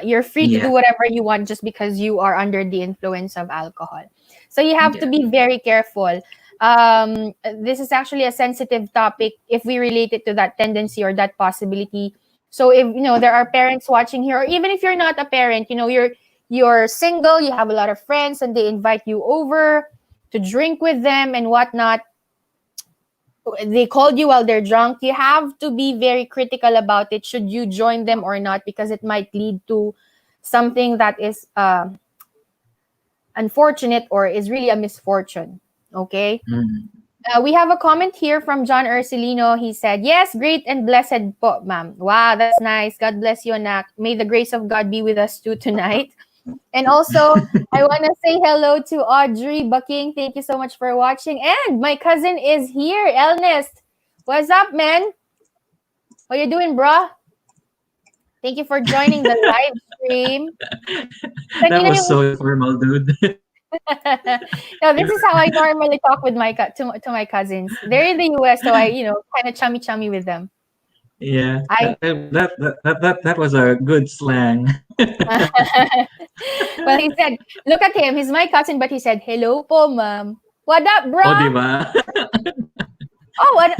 You're free to do whatever you want just because you are under the influence of alcohol. So you have to be very careful. This is actually a sensitive topic if we relate it to that tendency or that possibility. So if there are parents watching here, or even if you're not a parent, you're single, you have a lot of friends, and they invite you over to drink with them and whatnot. They called you while they're drunk. You have to be very critical about it. Should you join them or not? Because it might lead to something that is unfortunate or is really a misfortune. Okay? We have a comment here from John Ursulino. He said, yes, great and blessed po, ma'am. Wow, that's nice. God bless you, anak. May the grace of God be with us too tonight. And also, I want to say hello to Audrey Bucking. Thank you so much for watching. And my cousin is here, Elnest. What's up, man? What you doing, bro? Thank you for joining the live stream. That was so formal, dude. No, this is how I normally talk with to my cousins. They're in the US, so I, kind of chummy with them. Yeah, that was a good slang. Well, he said, look at him. He's my cousin, but he said, hello po, ma'am. What up, bro? Oh, diba?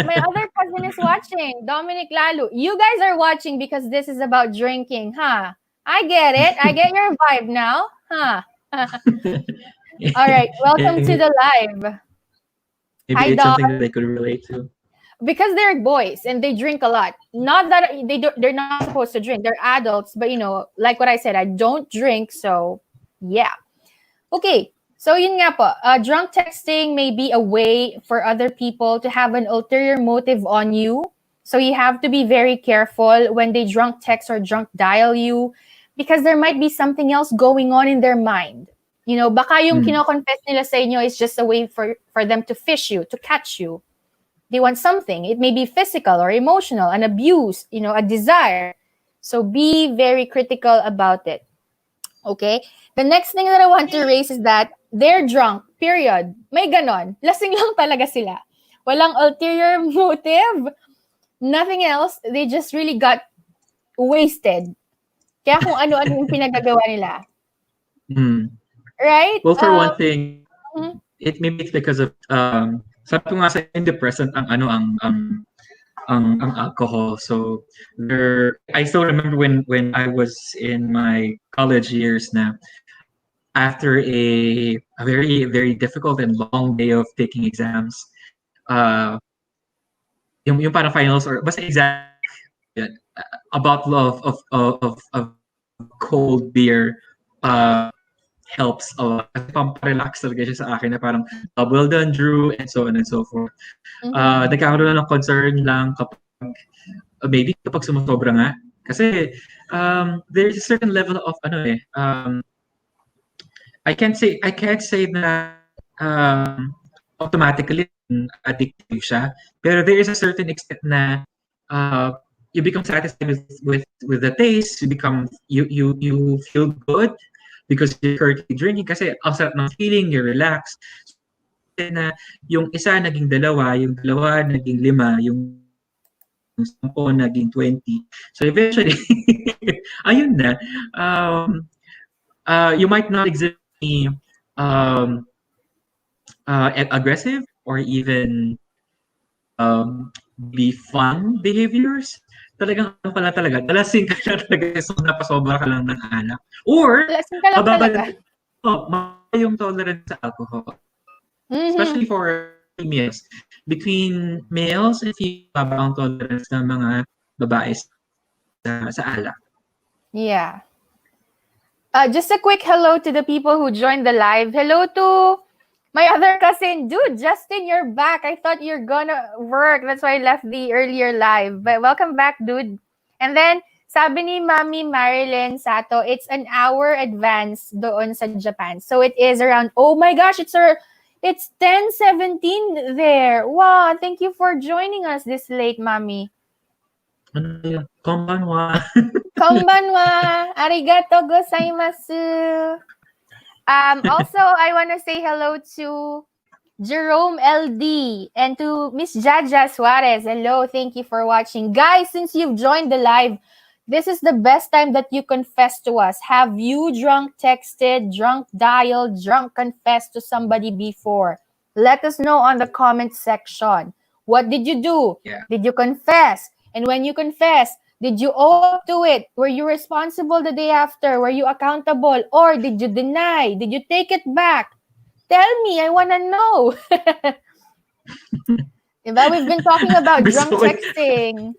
My other cousin is watching. Dominic Lalu. You guys are watching because this is about drinking, huh? I get it. I get your vibe now, huh? All right. Welcome to the live. Maybe it's something that they could relate to. Because they're boys and they drink a lot. Not that they're not supposed to drink. They're adults, but like what I said, I don't drink, so yeah. Okay, so yun nga po, drunk texting may be a way for other people to have an ulterior motive on you. So you have to be very careful when they drunk text or drunk dial you, because there might be something else going on in their mind. Baka yung kino-confess nila sa inyo is just a way for them to fish you, to catch you. They want something. It may be physical or emotional, an abuse, a desire. So be very critical about it. Okay? The next thing that I want to raise is that they're drunk, period. May ganon. Lasing lang talaga sila. Walang ulterior motive. Nothing else. They just really got wasted. Kaya kung ano-ano yung pinagagawa nila. Right? Well, for one thing, maybe it's because of sabi ko nga sa antidepressant ang ang alcohol. So I still remember when I was in my college years na after a very very difficult and long day of taking exams, uh, yung parang finals or basta exam, yun, a bottle of cold beer helps a lot. Kasi pamparelax talaga siya sa akin na parang well done, Drew, and so on and so forth. Nagkakaroon ng concern lang kapag maybe kapag sumusobra nga. Kasi there's a certain level of I can't say na automatically addictive siya. Pero there is a certain extent na you become satisfied with the taste, you feel good because you're currently drinking kasi ang sarap ng feeling, you're relaxed. Na yung isa naging dalawa, yung dalawa naging lima, yung 10 naging 20. So eventually, ayun na. You might not exhibit any aggressive or even be fun behaviors. Talagang ano pala talaga, talasing ka na talaga so napasobra ka lang ng alak. Or, Lasing ka lang talaga. Yung tolerance sa alcohol. Especially for females. Between males and females, mababa ang tolerance ng mga babae sa alak. Yeah. Just a quick hello to the people who joined the live. Hello to my other cousin. Dude, Justin, you're back. I thought you're gonna work. That's why I left the earlier live. But welcome back, dude. And then, sabi ni Mami Marrylen Sato, it's an hour advance doon sa Japan. So it is around, oh my gosh, it's 10:17 there. Wow, thank you for joining us this late, Mami. Konbanwa. Konbanwa. Arigato gozaimasu. Also, I want to say hello to Jerome LD and to Miss Jaja Suarez. Hello, thank you for watching. Guys, since you've joined the live, this is the best time that you confess to us. Have you drunk texted, drunk dialed, drunk confessed to somebody before? Let us know on the comment section. What did you do? Yeah. Did you confess? And when you confess, did you owe up to it? Were you responsible the day after? Were you accountable? Or did you deny? Did you take it back? Tell me, I want to know. Diba? We've been talking about drunk texting.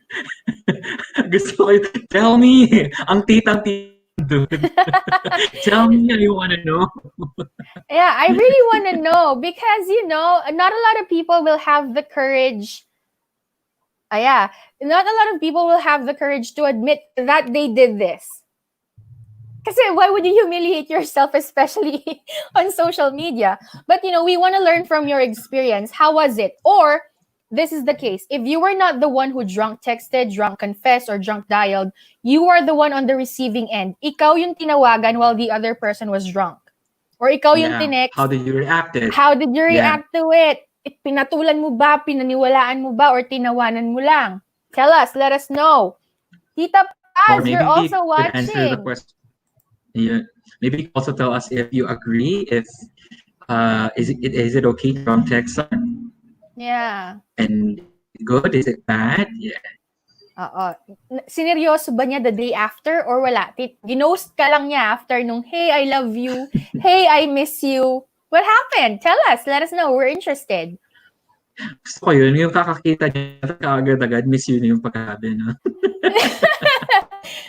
Gusto ko tell me, ang titang dude. Tell me, I want to know. Yeah, I really want to know because, not a lot of people will have the courage. Not a lot of people will have the courage to admit that they did this. Kasi why would you humiliate yourself, especially on social media? But, we want to learn from your experience. How was it? Or, this is the case. If you were not the one who drunk texted, drunk confessed, or drunk dialed, you are the one on the receiving end. Ikaw yung tinawagan while the other person was drunk. Or ikaw yung tinext. How did you react? How did you react to it? Pinatulan mo ba, pinaniwalaan mo ba, or tinawanan mo lang? Tell us, let us know. Tita Paz, you're also watching. Answer the question. Yeah. Maybe also tell us if you agree, if is it okay to drunk text? Yeah. And good? Is it bad? Yeah. Sineryoso ba niya the day after or wala? Ginost ka lang niya after nung, hey, I love you. Hey, I miss you. What happened? Tell us. Let us know. We're interested. Gusto ko yun. Yung kakakita niya, agad-agad, miss you na yung pagkasabi, no?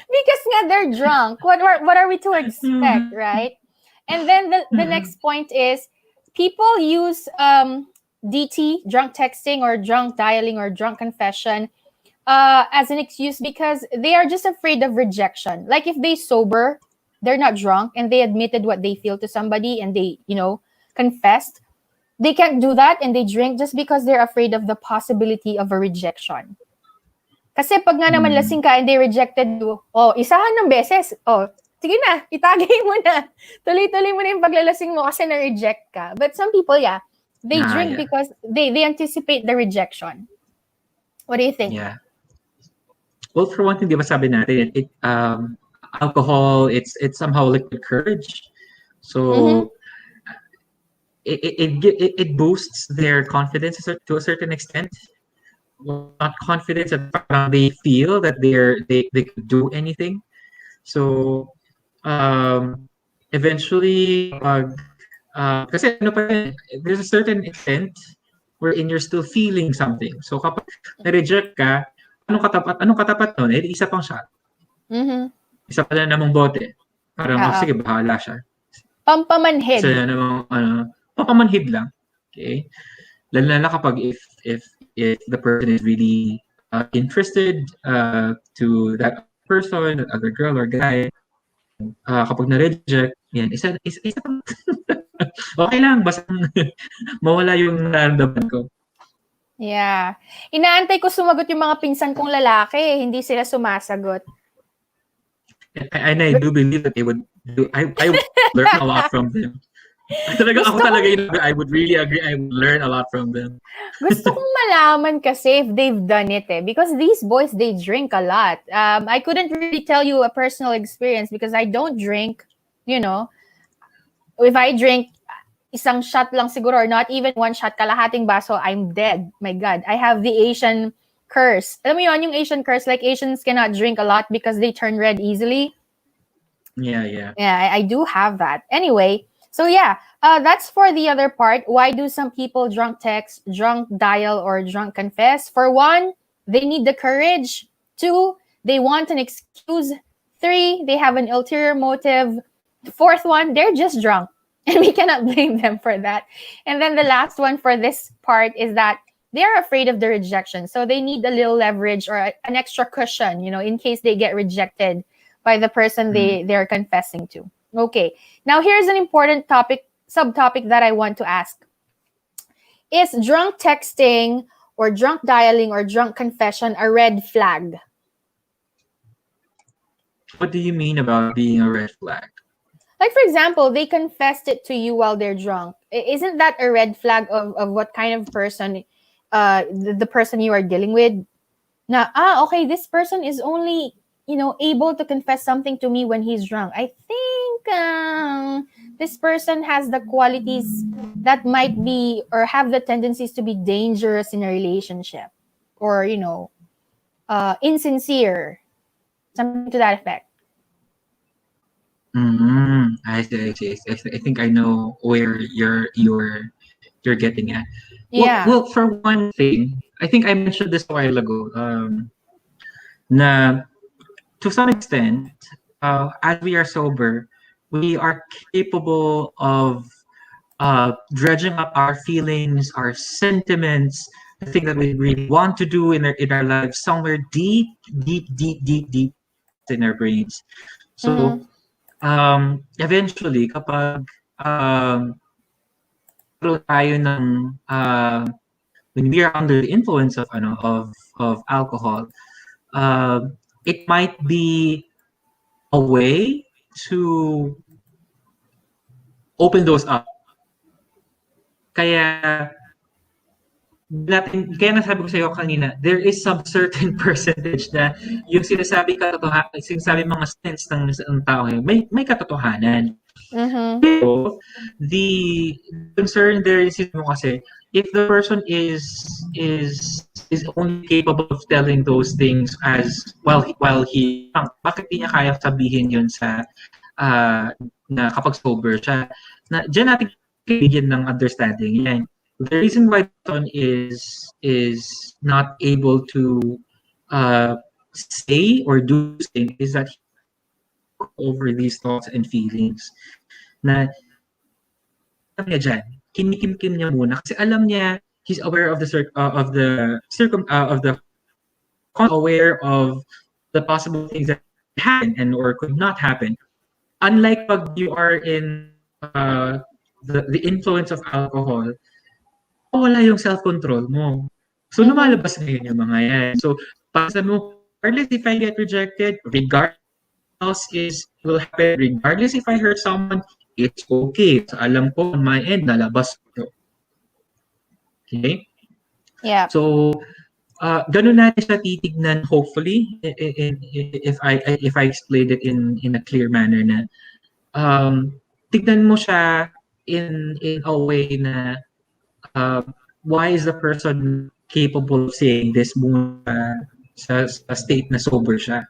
Because nga, they're drunk. What are we to expect, right? And then the next point is, people use DT, drunk texting, or drunk dialing, or drunk confession, as an excuse because they are just afraid of rejection. Like if they sober, they're not drunk, and they admitted what they feel to somebody, and they, confessed. They can't do that, and they drink just because they're afraid of the possibility of a rejection. Kasi pag nga naman lasing ka and they rejected you, isahan ng beses. Sige na, itagay mo na. Tuloy-tuloy mo na yung paglalasing mo kasi na-reject ka. But some people, they drink because they anticipate the rejection. What do you think? Yeah. Well, for one thing, di ba sabi natin, alcohol, it's somehow liquid courage. So it boosts their confidence to a certain extent. not confidence at parang they feel that they could do anything. So eventually kasi ano pa rin, there's a certain extent wherein you're still feeling something. So kapag na-reject ka, anong katapat nun? Eh, isa pang shot. Mhm. Isa pala namang bote. Parang, oh, Oo. sige, bahala siya. Pampamanhid. Isa na namang, papamanhid lang. Okay? Lalo na kapag if the person is really interested to that person, that other girl or guy, kapag na-reject, yan, isa pang, okay lang, basta mawala yung nararamdaman ko. Yeah. Inaantay ko sumagot yung mga pinsan kong lalaki, hindi sila sumasagot. And I do believe that they would do, I would learn a lot from them. Ako talaga yun, I would really agree, I would learn a lot from them. Gusto kong malaman kasi if they've done it because these boys, they drink a lot. I couldn't really tell you a personal experience because I don't drink, you know. If I drink isang shot lang siguro or not even one shot, kalahating baso, I'm dead. My God. I have the Asian curse. Alam mo yun, yung Asian curse, like Asians cannot drink a lot because they turn red easily. Yeah, I do have that. Anyway, so yeah, that's for the other part. Why do some people drunk text, drunk dial, or drunk confess? For one, they need the courage. Two, they want an excuse. Three, they have an ulterior motive. Fourth one, they're just drunk. And we cannot blame them for that. And then the last one for this part is that they are afraid of the rejection. So they need a little leverage or an extra cushion, in case they get rejected by the person they're confessing to. Okay. Now here's an important subtopic that I want to ask. Is drunk texting or drunk dialing or drunk confession a red flag? What do you mean about being a red flag? Like, for example, they confessed it to you while they're drunk. Isn't that a red flag of what kind of person, the person you are dealing with? Now, okay, this person is only, able to confess something to me when he's drunk. I think this person has the qualities that might be or have the tendencies to be dangerous in a relationship or, insincere, something to that effect. I see. I think I know where you're getting at. Yeah. Well, for one thing, I think I mentioned this a while ago. Na to some extent, as we are sober, we are capable of dredging up our feelings, our sentiments, the thing that we really want to do in our lives, somewhere deep in our brains. So. Eventually, kapag tayo ng when we are under the influence of alcohol, it might be a way to open those up. Kaya nasabi ko sa iyo kanina, there is some certain percentage na yung sinasabi mga sense ng tao may katotohanan. Pero the concern there is mo kasi if the person is only capable of telling those things as while he bakit di niya kaya sabihin yun sa na kapag sober siya na diyan natin bigyan ng understanding yan. The reason why Ton is not able to say or do things is that he over these thoughts and feelings. Na alam niya dyan, kinikim-kim niya muna kasi alam niya he's aware of aware of the possible things that happen and or could not happen. Unlike pag you are in the influence of alcohol, wala yung self-control mo. So, lumalabas na yun yung mga yan. So, pasa mo, regardless if I get rejected, regardless else will happen, regardless if I hurt someone, it's okay. So, alam ko on my end, nalabas ko. Okay? Yeah. So, ganun natin siya titignan, hopefully, if I explained it in a clear manner na, tignan mo siya in a way na, why is the person capable of saying this muna sa state na sober siya.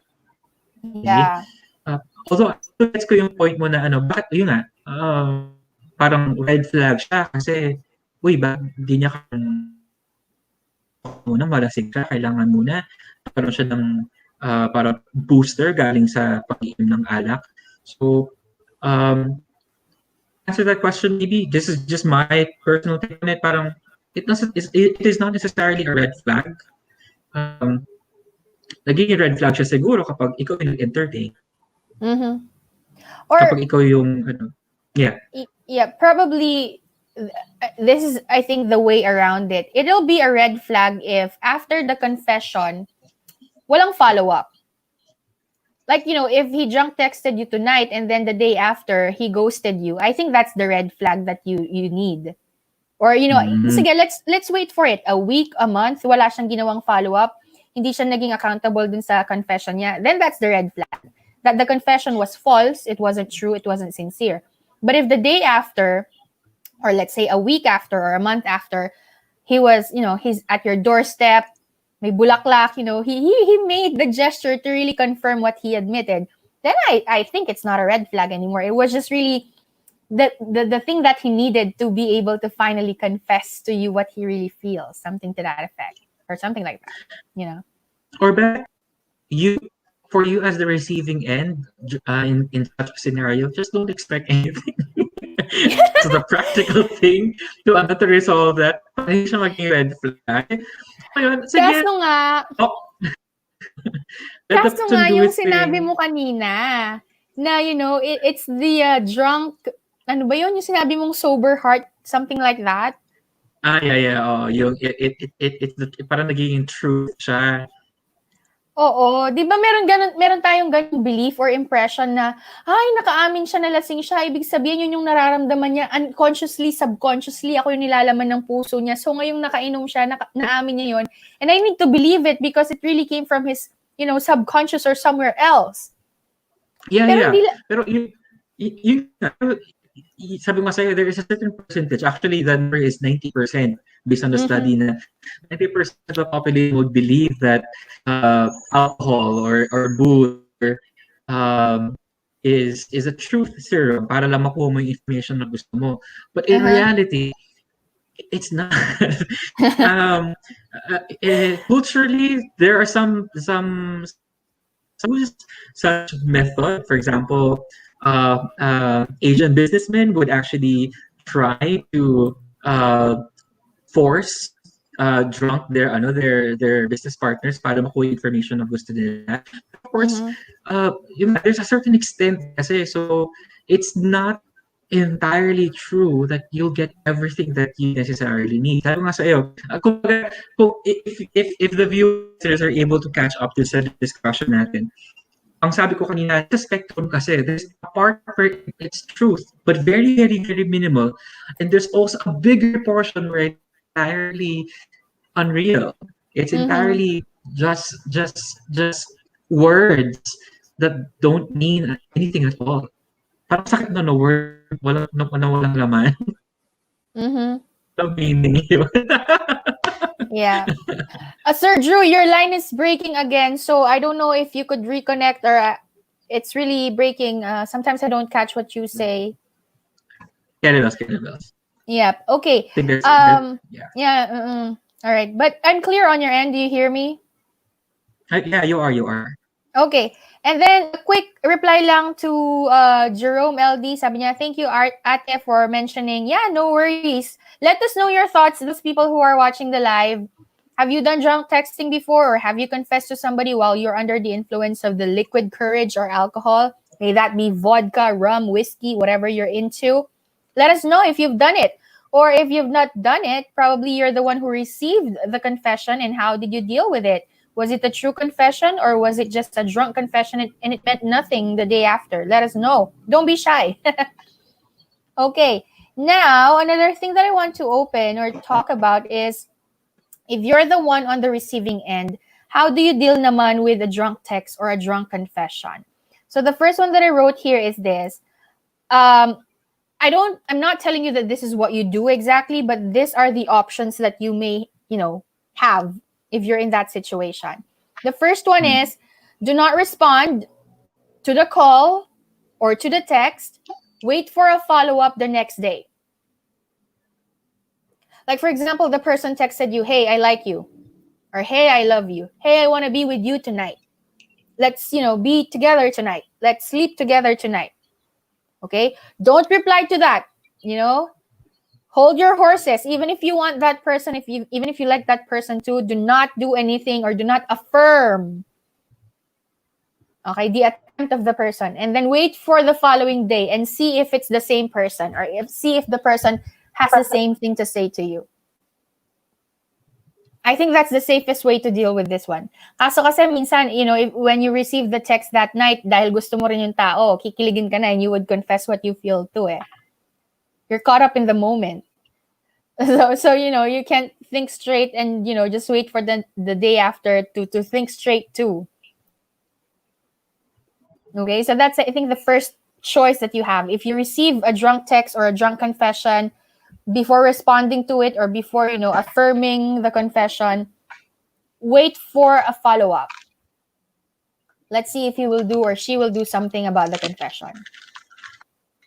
Okay? Yeah. Although, gets ko yung point mo na bakit, yun nga, parang red flag siya kasi, uy, bakit hindi niya muna, malasing siya, kailangan muna, parang siya ng parang booster galing sa pag-inom ng alak. So, answer that question, maybe this is just my personal take on it, parang, it is not necessarily a red flag. Naging red flag siya siguro kapag ikaw yung entertain. Mm-hmm. Or kapag ikaw yung yeah. Yeah, probably this is, I think, the way around it. It'll be a red flag if after the confession, walang follow-up. Like, if he drunk texted you tonight and then the day after, he ghosted you, I think that's the red flag that you need. Or, sige, let's wait for it. A week, a month, wala siyang ginawang follow-up. Hindi siya naging accountable dun sa confession niya. Then that's the red flag. That the confession was false, it wasn't true, it wasn't sincere. But if the day after, or let's say a week after or a month after, he was, he's at your doorstep, may bulaklak, he made the gesture to really confirm what he admitted, then I think it's not a red flag anymore. It was just really the thing that he needed to be able to finally confess to you what he really feels, something to that effect, or something like that, Or back, for you as the receiving end, in such a scenario, just don't expect anything. So the practical thing to resolve that, hindi siya maging red flag. Ayun, sige. Kaso nga, yung sinabi mo kanina, na, it's the drunk, ano ba yun? Yung sinabi mong sober heart, something like that? Yeah. Oh, yung, parang nagiging truth siya. Oo, 'di ba meron tayong ganung belief or impression na nakaamin siya na lasing siya, ibig sabihin yun yung nararamdaman niya unconsciously, subconsciously, ako yung nilalaman ng puso niya. So ngayong nakainom siya, naamin niya yun. And I need to believe it because it really came from his, subconscious or somewhere else. Yeah. Pero yung sabi ko sa'yo, there is a certain percentage. Actually, the number is 90% based on the study na 90% of the population would believe that alcohol or booze is a truth serum para lang makuha mo yung information na gusto mo. But in reality, it's not. Culturally, there are some such method. For example, Asian businessmen would actually try to force drunk their business partners para makuha information na gusto nila. Of course, there's a certain extent kasi, so it's not entirely true that you'll get everything that you necessarily need. Sabi nga sa'yo, if the viewers are able to catch up to sa discussion natin, ang sabi ko kanina, sa spectrum kasi, there's a part where it's truth, but very, very, very minimal. And there's also a bigger portion where it's entirely unreal. It's entirely just words that don't mean anything at all. Parang sakit na word, walang laman. No meaning yun. Yeah. Sir Drew, your line is breaking again, so I don't know if you could reconnect, or it's really breaking. Sometimes I don't catch what you say. Canibals. Yep. Okay. Yeah. All right. But I'm clear on your end. Do you hear me? Yeah, you are. Okay. And then a quick reply lang to Jerome LD. Sabi niya, thank you, Ate, for mentioning. Yeah, no worries. Let us know your thoughts, those people who are watching the live. Have you done drunk texting before, or have you confessed to somebody while you're under the influence of the liquid courage or alcohol? May that be vodka, rum, whiskey, whatever you're into. Let us know if you've done it. Or if you've not done it, probably you're the one who received the confession, and how did you deal with it? Was it a true confession, or was it just a drunk confession and it meant nothing the day after? Let us know. Don't be shy. Okay. Now, another thing that I want to open or talk about is, if you're the one on the receiving end, how do you deal naman with a drunk text or a drunk confession? So the first one that I wrote here is this. I'm not telling you that this is what you do exactly, but these are the options that you may, have if you're in that situation. The first one is, do not respond to the call or to the text. Wait for a follow-up the next day. Like, for example, the person texted you, hey, I like you. Or, hey, I love you. Hey, I want to be with you tonight. Let's, be together tonight. Let's sleep together tonight. Okay? Don't reply to that. Hold your horses. Even if you want that person, even if you like that person too, do not do anything or do not affirm, okay, the attempt of the person. And then wait for the following day and see if it's the same person, or see if the person has the same thing to say to you. I think that's the safest way to deal with this one. Kaso kasi minsan, when you receive the text that night, dahil gusto mo rin yung tao, kikiligin ka na and you would confess what you feel too eh. You're caught up in the moment. So you can't think straight and, just wait for the day after to think straight too. Okay, so that's, I think, the first choice that you have. If you receive a drunk text or a drunk confession, before responding to it or before, affirming the confession, wait for a follow-up. Let's see if he will do or she will do something about the confession.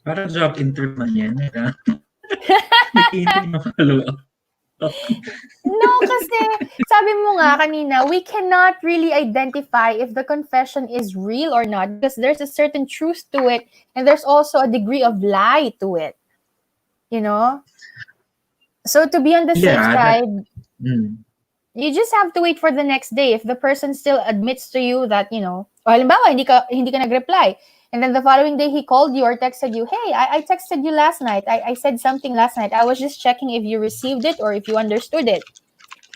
Parang job interview man yan. Nag-iintay ng follow-up. No, kasi sabi mo nga kanina, we cannot really identify if the confession is real or not because there's a certain truth to it and there's also a degree of lie to it. So to be on the safe side, you just have to wait for the next day. If the person still admits to you that, o halimbawa, hindi ka nag-reply, and then the following day he called you or texted you, hey, I texted you last night. I said something last night. I was just checking if you received it or if you understood it.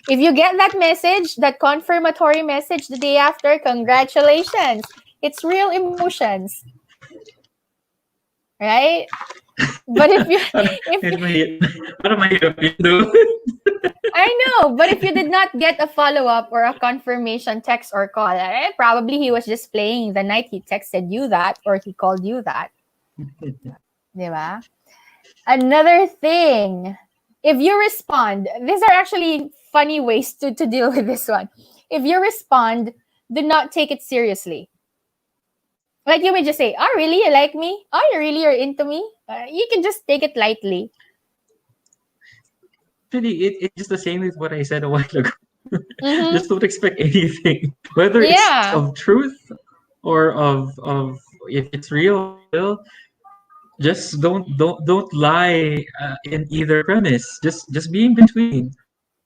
If you get that message, that confirmatory message the day after, congratulations. It's real emotions. Right? But if you... Parang mahirap yun. I know, but if you did not get a follow-up or a confirmation text or call, probably he was just playing the night he texted you that or he called you that. Diba? Another thing, if you respond, these are actually funny ways to deal with this one. If you respond, do not take it seriously. Like you may just say, oh, really? You like me? Oh, you really are into me? You can just take it lightly. Actually, it's just the same with what I said a while ago. Just don't expect anything. Whether it's of truth or of if it's real, just don't lie in either premise. Just be in between.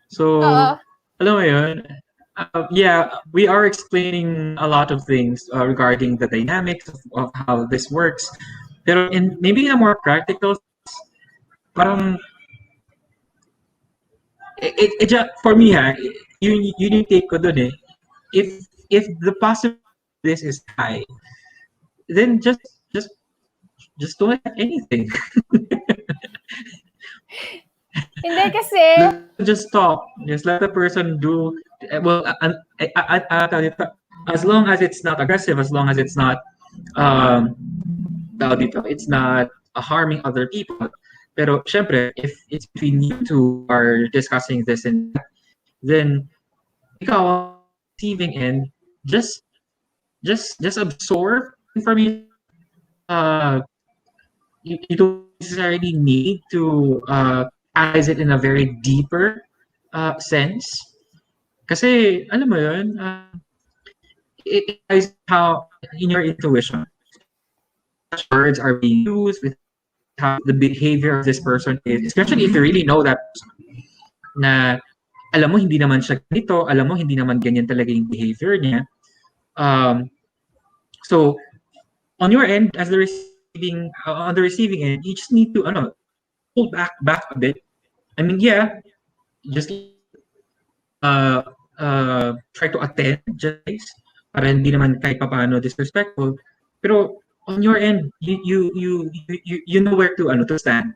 So, alam mo yun, we are explaining a lot of things regarding the dynamics of how this works. Pero maybe in a more practical, parang it just, for me you need to take ko dun eh. If the possibility of this is high, then just don't have anything. Hindi kasi just stop. Just let the person do well. As long as it's not aggressive, as long as it's not it's not harming other people. Pero syempre, if it's between you two are discussing this and that, then ikaw receiving end, just absorb information. You don't necessarily need to analyze it in a very deeper sense. Kasi alam mo yun, it is how in your intuition words are being used with how the behavior of this person is, especially if you really know that na alam mo hindi naman siya ganito, alam mo hindi naman ganyan talaga yung behavior niya. So on your end, as the receiving end, you just need to hold back a bit. I mean, just try to attend just para hindi naman kahit papaano disrespectful. Pero on your end, you know where to stand.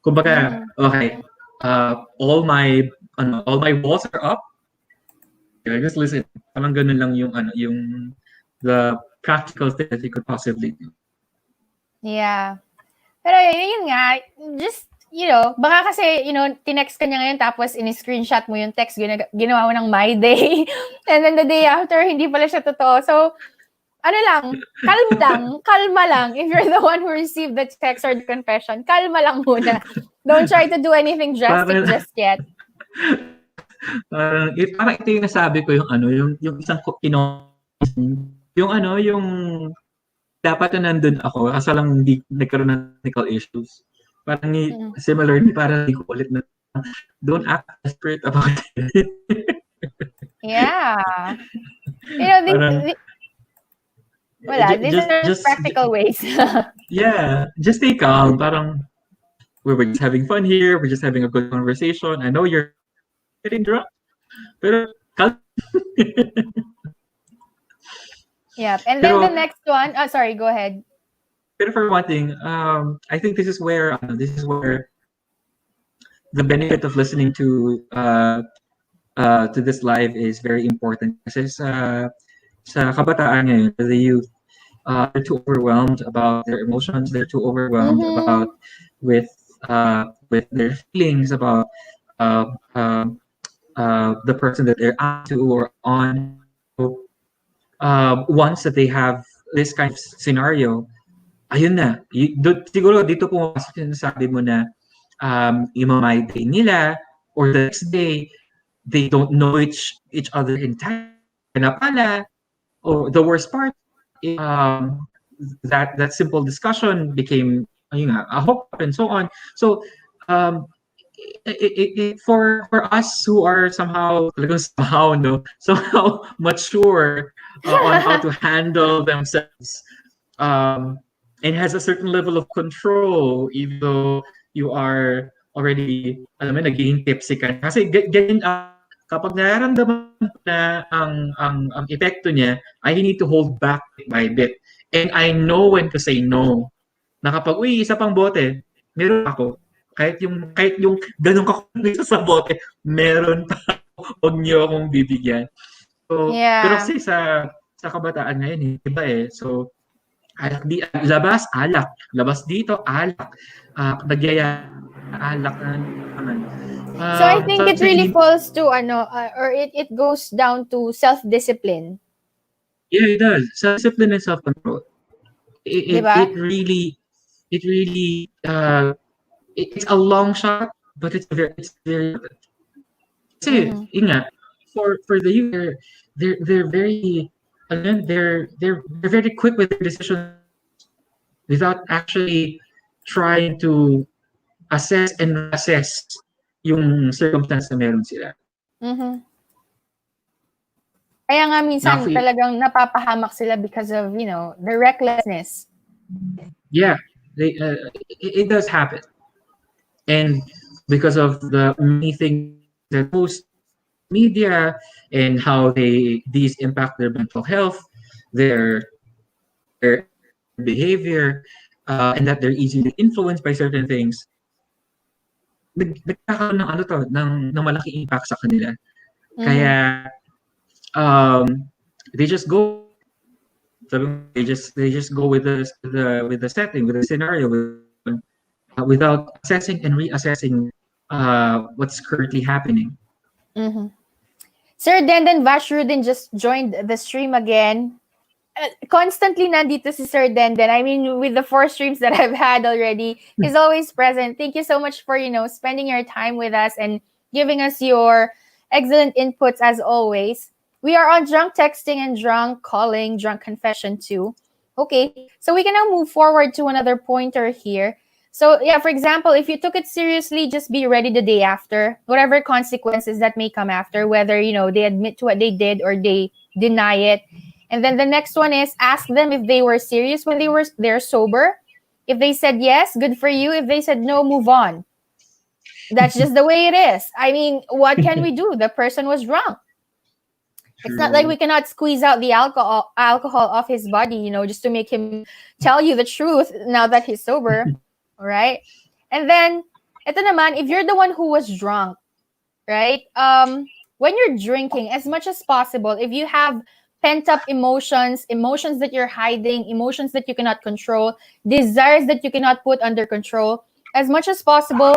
Kumbaga, okay, all my walls are up. Okay, just listen. Parang ganun lang yung the practical thing that you could possibly do. Yeah. Pero yun nga, just baka kasi, tinext ka niya ngayon tapos in-screenshot mo yung text, ginawa mo ng my day. And then the day after, hindi pala siya totoo. So, kalma lang. If you're the one who received the text or the confession, kalma lang muna. Don't try to do anything drastic Parang, just yet. parang ito yung nasabi ko yung isang yung dapat na nandun ako, kaso lang hindi nagkaroon ng technical issues. Parang similarly, parang hindi ko ulit na, don't act desperate about it. Yeah. These are just practical ways. Yeah, just stay calm. Parang, we're just having fun here, we're just having a good conversation. I know you're getting drunk, pero calm. Yeah, and then the next one, sorry, go ahead. But for one thing, I think this is where the benefit of listening to this live is very important. Kasi sa kabataan ngayon, the youth, they're too overwhelmed about their emotions. They're too overwhelmed about with their feelings about the person that they're onto or on. Once that they have this kind of scenario, ayun na. Siguro dito pumapasok yung sabi mo na yung my day nila or the next day, they don't know each other entirely na pala. Or the worst part, that simple discussion became a hookup and so on. So for us who are somehow mature on how to handle themselves, and has a certain level of control, even though you are already naging tipsy ka. Kasi ganyan, kapag nararamdaman na ang epekto niya, I need to hold back my bit. And I know when to say no. Na kapag, isa pang bote, meron ako. Kahit yung ganun ka sa bote, meron pa ako. Huwag niyo akong bibigyan. So, pero kasi sa kabataan ngayon, iba eh. So, labas, alak. Labas dito, alak. Nagyaya, alak naman. So I think it really falls to or it goes down to self-discipline. Yeah, it does. Self-discipline and self-control. It really it's a long shot, but it's very kasi for the youth, they're very they're very quick with their decisions without actually trying to assess yung circumstance na meron sila. Kaya nga minsan talagang napapahamak sila because of, the recklessness. Yeah, it does happen. And because of the many things that post media and how these impact their mental health, their behavior, and that they're easily influenced by certain things, nagkakaroon ng malaking impact sa kanila. Kaya they just go with the setting, with the scenario, without assessing and reassessing what's currently happening. Sir Denden Vashrudin just joined the stream again. Constantly nandito si Sir Denden. I mean, with the 4 streams that I've had already, he's always present. Thank you so much for, spending your time with us and giving us your excellent inputs as always. We are on drunk texting and drunk calling, drunk confession too. Okay, so we can now move forward to another pointer here. So yeah, for example, if you took it seriously, just be ready the day after, whatever consequences that may come after, whether, they admit to what they did or they deny it. And then the next one is ask them if they were serious when they're sober. If they said yes, good for you. If they said no, move on. That's just the way it is. I mean, what can we do? The person was drunk. It's not like we cannot squeeze out the alcohol off his body, just to make him tell you the truth now that he's sober. Right? And then, ito naman, if you're the one who was drunk, right? When you're drinking, as much as possible, if you have pent-up emotions that you're hiding, emotions that you cannot control, desires that you cannot put under control, as much as possible,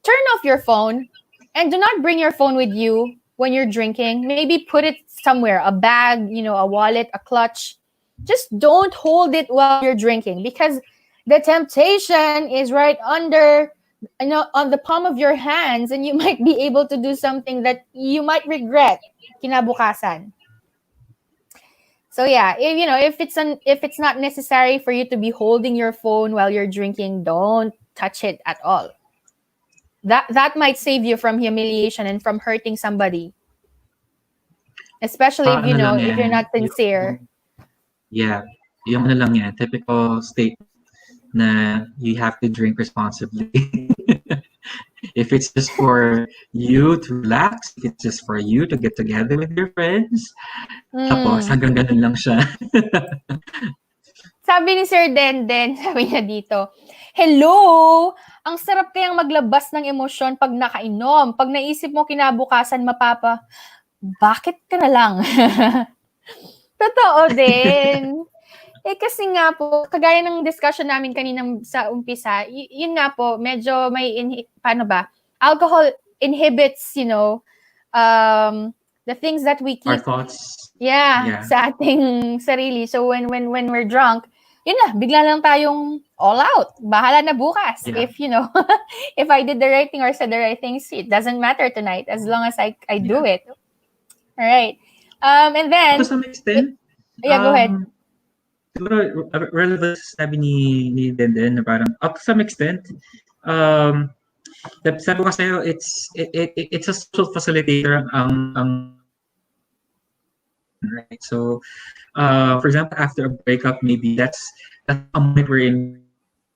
turn off your phone and do not bring your phone with you when you're drinking. Maybe put it somewhere, a bag, a wallet, a clutch. Just don't hold it while you're drinking, because the temptation is right under, on the palm of your hands, and you might be able to do something that you might regret kinabukasan. So yeah, if it's not necessary for you to be holding your phone while you're drinking, don't touch it at all. That might save you from humiliation and from hurting somebody. Especially if if you're not sincere. Yung lang yan, typical state na you have to drink responsibly. If it's just for you to relax, if it's just for you to get together with your friends, tapos hanggang ganun lang siya. Sabi ni Sir Denden, sabi niya dito, hello! Ang sarap kayang maglabas ng emosyon pag nakainom. Pag naisip mo kinabukasan, bakit ka na lang? Totoo din. Kasi nga po, kagaya ng discussion namin kaninang sa umpisa, yun nga po, medyo may, alcohol inhibits, the things that we keep. Our thoughts. Yeah, sa ating sarili. So when we're drunk, yun na, bigla lang tayong all out. Bahala na bukas. Yeah. If, if I did the right thing or said the right things, it doesn't matter tonight as long as I do it. All right. And then... To some extent... Yeah, go ahead. Siguro, relevant sabi ni Denden na parang, up to some extent, sabi ko sa'yo, it's a social facilitator ang right? So, for example, after a breakup, maybe that's a moment wherein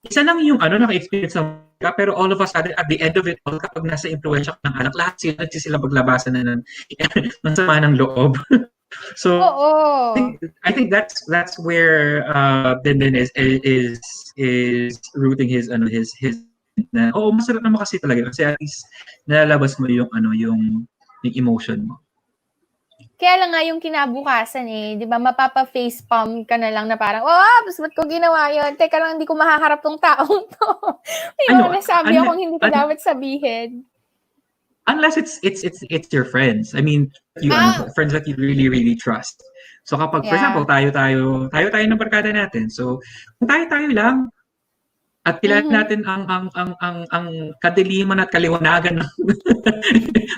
isa lang yung naka-experience ng breakup, pero all of a sudden, at the end of it all, kapag nasa influensya ng anak, lahat sila paglabasan na ng sama ng loob. So I think that's where Denden is rooting his na masarap naman kasi talaga kasi at least nalalabas mo yung emotion mo. Kaya lang nga yung kinabukasan 'di ba, mapapa-facepalm ka na lang na parang, ba't ko ginawa yun? Teka lang, hindi ko mahaharap tong taong to. May mga nasabi akong hindi ko dapat sabihin. Unless it's your friends. I mean, friends that you really, really trust. So kapag, for example, tayo ng barkada natin. So, kung tayo lang, at kilala natin ang kadiliman at kaliwanagan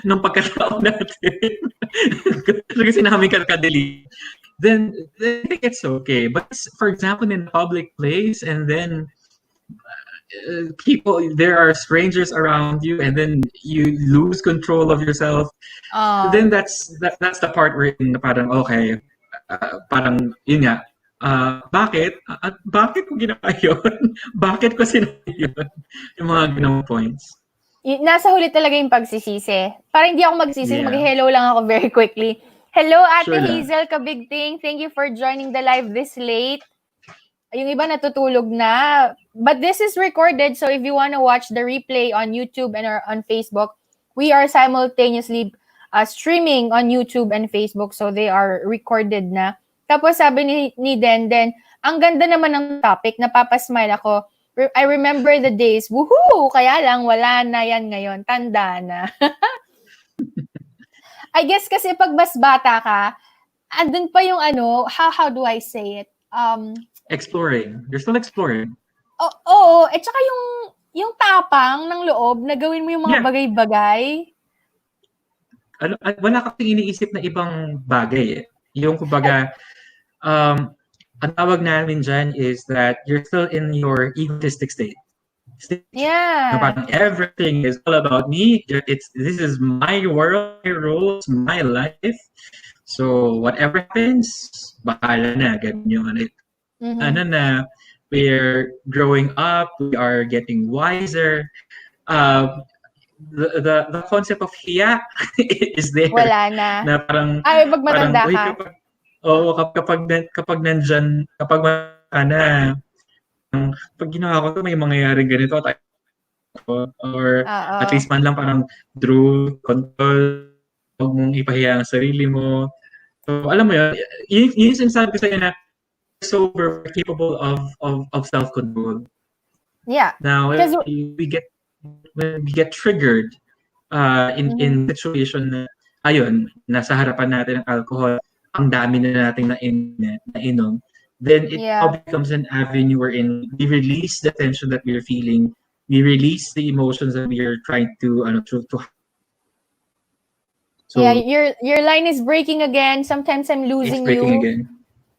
ng pagkatao natin. Kasi namin kadili. Then I think it's okay. But for example, in a public place, and then there are strangers around you, and then you lose control of yourself. Then that's the part where parang okay, parang yun nga. Bakit ko ginawa yun? Bakit ko sinabi yun? Yung mga ganung points. Nasa huli talaga yung pagsisisi. Parang hindi ako magsisi, mag-hello lang ako very quickly. Hello, Ate Hazel Kabigting. Thank you for joining the live this late. Yung iba natutulog na. But this is recorded, so if you want to watch the replay on YouTube and on Facebook, we are simultaneously streaming on YouTube and Facebook, so they are recorded na. Tapos sabi ni Denden, ang ganda naman ng topic, napapasmile ako. I remember the days, woohoo! Kaya lang, wala na yan ngayon. Tanda na. I guess kasi pag mas bata ka, andun pa yung how do I say it? Exploring. You're still exploring. Oo. At saka yung tapang ng loob na gawin mo yung mga bagay-bagay. Wala kasing iniisip na ibang bagay. Yung kumbaga, ang tawag namin dyan is that you're still in your egotistic state. Yeah. Parang everything is all about me. This is my world, my rules, my life. So whatever happens, bahala na. Ganyan. We're growing up, we are getting wiser. The concept of hiya is there. Wala na. Na parang, pag matanda ka. Kapag nandyan, kapag na, pag ginawa ko to, may mangyayaring ganito, or at least man lang parang through control, huwag mong ipahiya ang sarili mo. So, alam mo yun, yung sinasabi ko sa'yo na so we're capable of self-control. Yeah. Now, we get when we get triggered in situation na ayun, nasa harapan natin ng alcohol, ang dami na nating nainom, then it now Yeah. becomes an avenue wherein we release the tension that we're feeling, we release the emotions that we are trying to Yeah, so your line is breaking again. Sometimes I'm it's losing breaking you. again.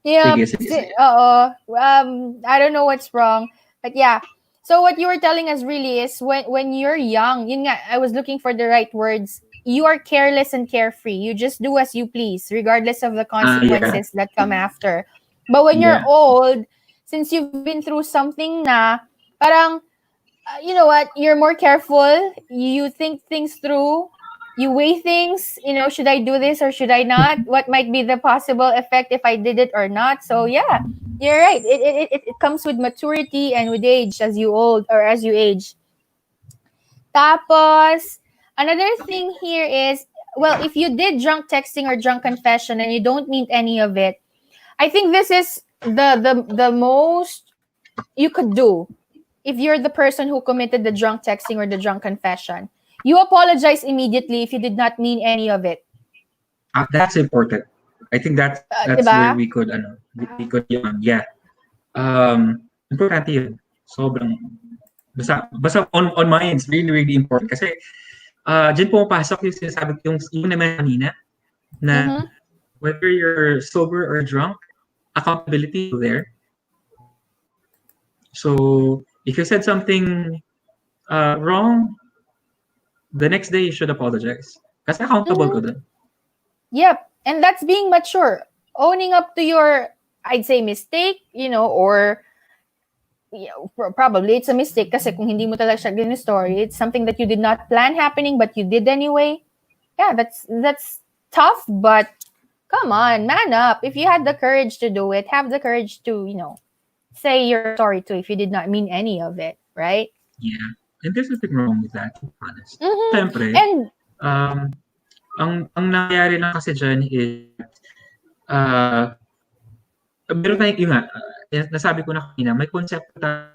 Yeah, Sige. I don't know what's wrong. But yeah. So what you were telling us really is when you're young, yun nga, I was looking for the right words. You are careless and carefree. You just do as you please, regardless of the Yeah. consequences that come after. But when you're Yeah. old, since you've been through something na, parang, you know what, you're more careful. You think things through. You weigh things, should I do this or should I not? What might be the possible effect if I did it or not? So yeah, you're right. It comes with maturity and with age as you old or as you age. Tapos, another thing here is, well, if you did drunk texting or drunk confession and you don't mean any of it, I think this is the most you could do if you're the person who committed the drunk texting or the drunk confession. You apologize immediately if you did not mean any of it. That's important. I think that's where Diba? we could yun. Yeah. Importante yun. Sobrang basta on my end, it's really really important kasi diyan pumapasok yung sinasabi ko yung naman kanina na Mm-hmm. whether you're sober or drunk, accountability is there. So if you said something wrong, the next day you should apologize. Kasi accountable Mm-hmm. ko dun. Yep. And that's being mature. Owning up to your, I'd say, mistake, or probably it's a mistake kasi kung hindi mo talaga siya gin-story, it's something that you did not plan happening but you did anyway. Yeah, that's tough, but come on, man up. If you had the courage to do it, have the courage to, say you're sorry too if you did not mean any of it, right? Yeah. And there's nothing wrong with that, to be honest. Mm-hmm. Siyempre, And um, ang nangyayari lang kasi dyan is, meron tayong, yun nga, nasabi ko na kanina, may konsepto tayo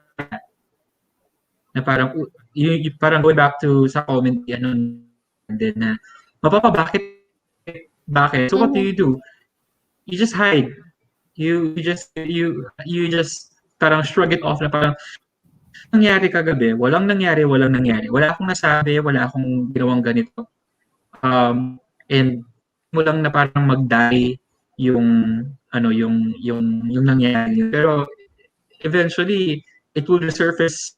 na parang, parang going back to sa comment, din na, bakit? So what do? You just hide. You just parang shrug it off na parang, nangyari kagabi, walang nangyari. Wala akong nasabi, wala akong ginawang ganito. And mo lang na parang mag-die yung yung nangyari. Pero eventually it will resurface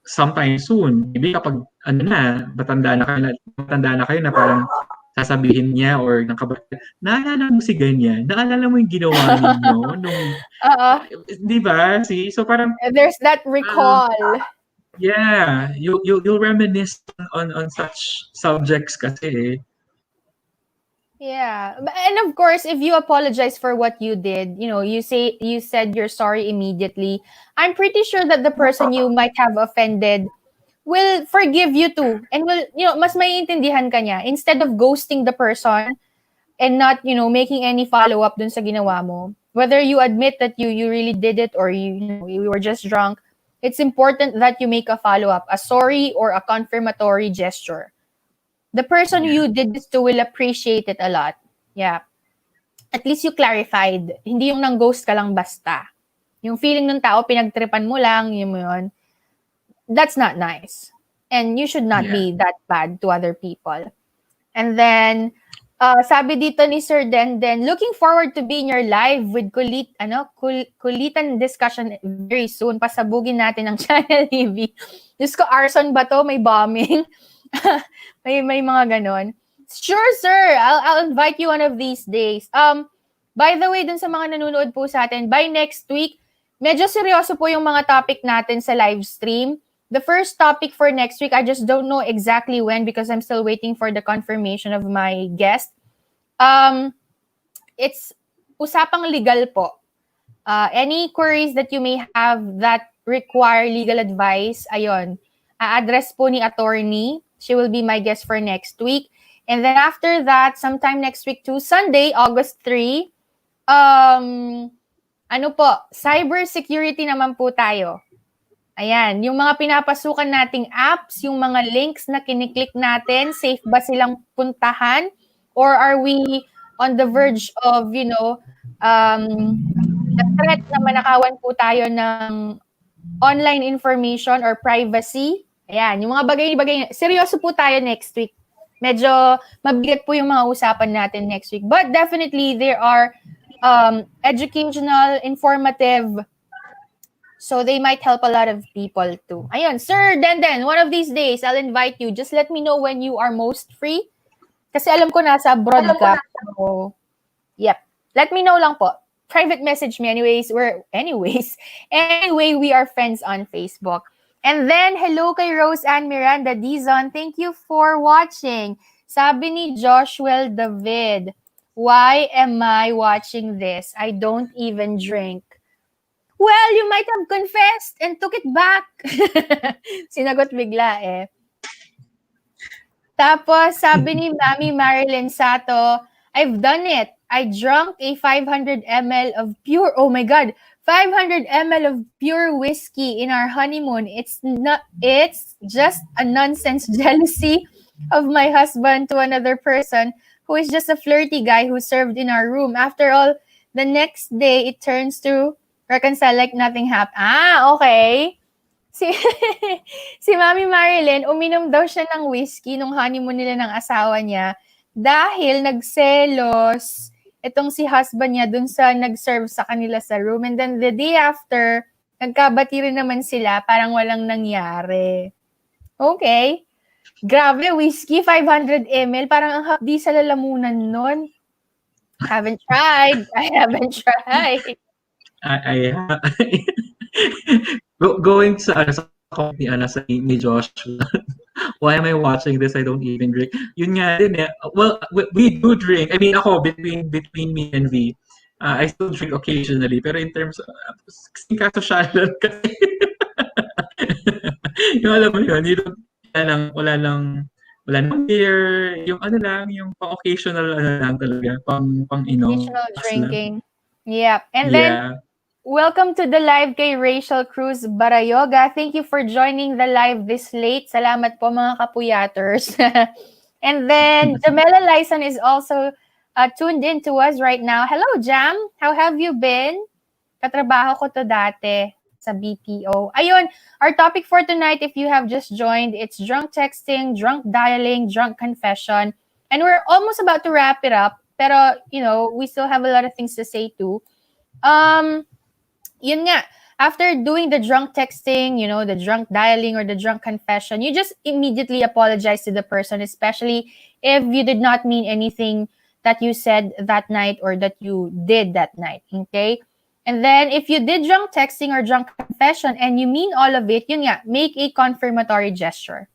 sometime soon. Maybe kapag matanda na kayo na parang sasabihin niya or ng kapatid, naalala mo si ganyan, naalala mo yung ginawa ninyo nung, di ba? See? So parang, there's that recall. yeah, you'll reminisce on such subjects kasi. Yeah. And of course, if you apologize for what you did, you said you're sorry immediately, I'm pretty sure that the person you might have offended will forgive you too. And will, mas maiintindihan ka niya instead of ghosting the person and not, making any follow-up dun sa ginawa mo. Whether you admit that you really did it or you were just drunk, it's important that you make a follow-up, a sorry or a confirmatory gesture. The person you did this to will appreciate it a lot. Yeah. At least you clarified. Hindi yung nang-ghost ka lang basta. Yung feeling ng tao, pinagtripan mo lang, yun. That's not nice. And you should not be that bad to other people. And then, sabi dito ni Sir Den, looking forward to being your live with kulitan discussion very soon. Pasabugin natin ang channel, TV. Diyos ko, arson ba to? May bombing? may mga ganon. Sure, sir. I'll invite you one of these days. By the way, dun sa mga nanonood po sa atin, by next week, medyo seryoso po yung mga topic natin sa live stream. The first topic for next week, I just don't know exactly when because I'm still waiting for the confirmation of my guest. It's usapang legal po. Any queries that you may have that require legal advice, ayon, a-address po ni attorney. She will be my guest for next week. And then after that, sometime next week to Sunday, August 3, cyber security naman po tayo. Ayan, yung mga pinapasukan nating apps, yung mga links na kiniklik natin, safe ba silang puntahan? Or are we on the verge of, the threat na manakawan po tayo ng online information or privacy? Ayan, yung mga bagay-bagay. Seryoso po tayo next week. Medyo mabigat po yung mga usapan natin next week. But definitely, there are educational, informative, so they might help a lot of people too. Ayun, Sir Denden, one of these days, I'll invite you. Just let me know when you are most free. Kasi alam ko nasa abroad ka. So, yep. Let me know lang po. Private message me anyways. Anyway, we are friends on Facebook. And then, hello kay Rose Ann Miranda Dizon. Thank you for watching. Sabi ni Joshuel David, why am I watching this? I don't even drink. Well, you might have confessed and took it back. Sinagot bigla eh. Tapos, sabi ni Mami Marrylen Sato, I've done it. I drank a 500 ml of pure, oh my God, 500 ml of pure whiskey in our honeymoon. It's just a nonsense jealousy of my husband to another person who is just a flirty guy who served in our room. After all, the next day, it turns to reconcile like nothing happened. Okay. Si Mami Marrylen, uminom daw siya ng whiskey nung honeymoon nila ng asawa niya dahil nagselos itong si husband niya dun sa nag-serve sa kanila sa room. And then the day after, nagkabati rin naman sila, parang walang nangyari. Okay. Grabe, whiskey, 500 ml. Parang ang hapdi sa lalamunan nun. I haven't tried. Going sa ni Joshua. Why am I watching this? I don't even drink. Yun nga din eh. Well, we do drink. I mean, ako, between me and V, I still drink occasionally. Pero in terms of, kasosyalan kasi. Yung alam mo yun, wala lang beer, yung yung pang-occasional lang talaga, pang-inom. Occasional drinking. Yeah. And then, welcome to the live kay Rachel Cruz Barayoga. Thank you for joining the live this late. Salamat po mga kapuyaters. And then, Jamela Lyson is also tuned in to us right now. Hello, Jam. How have you been? Katrabaho ko to dati sa BPO. Ayun, our topic for tonight, if you have just joined, it's drunk texting, drunk dialing, drunk confession. And we're almost about to wrap it up. Pero, we still have a lot of things to say too. Yun nga, after doing the drunk texting, the drunk dialing or the drunk confession, you just immediately apologize to the person, especially if you did not mean anything that you said that night or that you did that night, okay? And then if you did drunk texting or drunk confession and you mean all of it, yun nga, make a confirmatory gesture.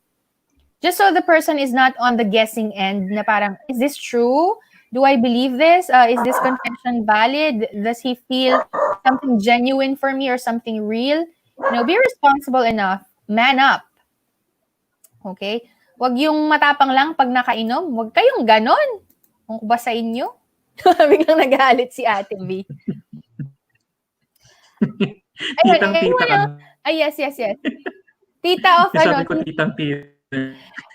Just so the person is not on the guessing end na parang, is this true? Do I believe this? Is this confession valid? Does he feel something genuine for me or something real? Be responsible enough. Man up. Okay? Wag yung matapang lang pag nakainom. Wag kayong ganon. Kung ba sa inyo? Biglang nagalit si Ate V. Yes. Tita of Sabi ko titang-tita.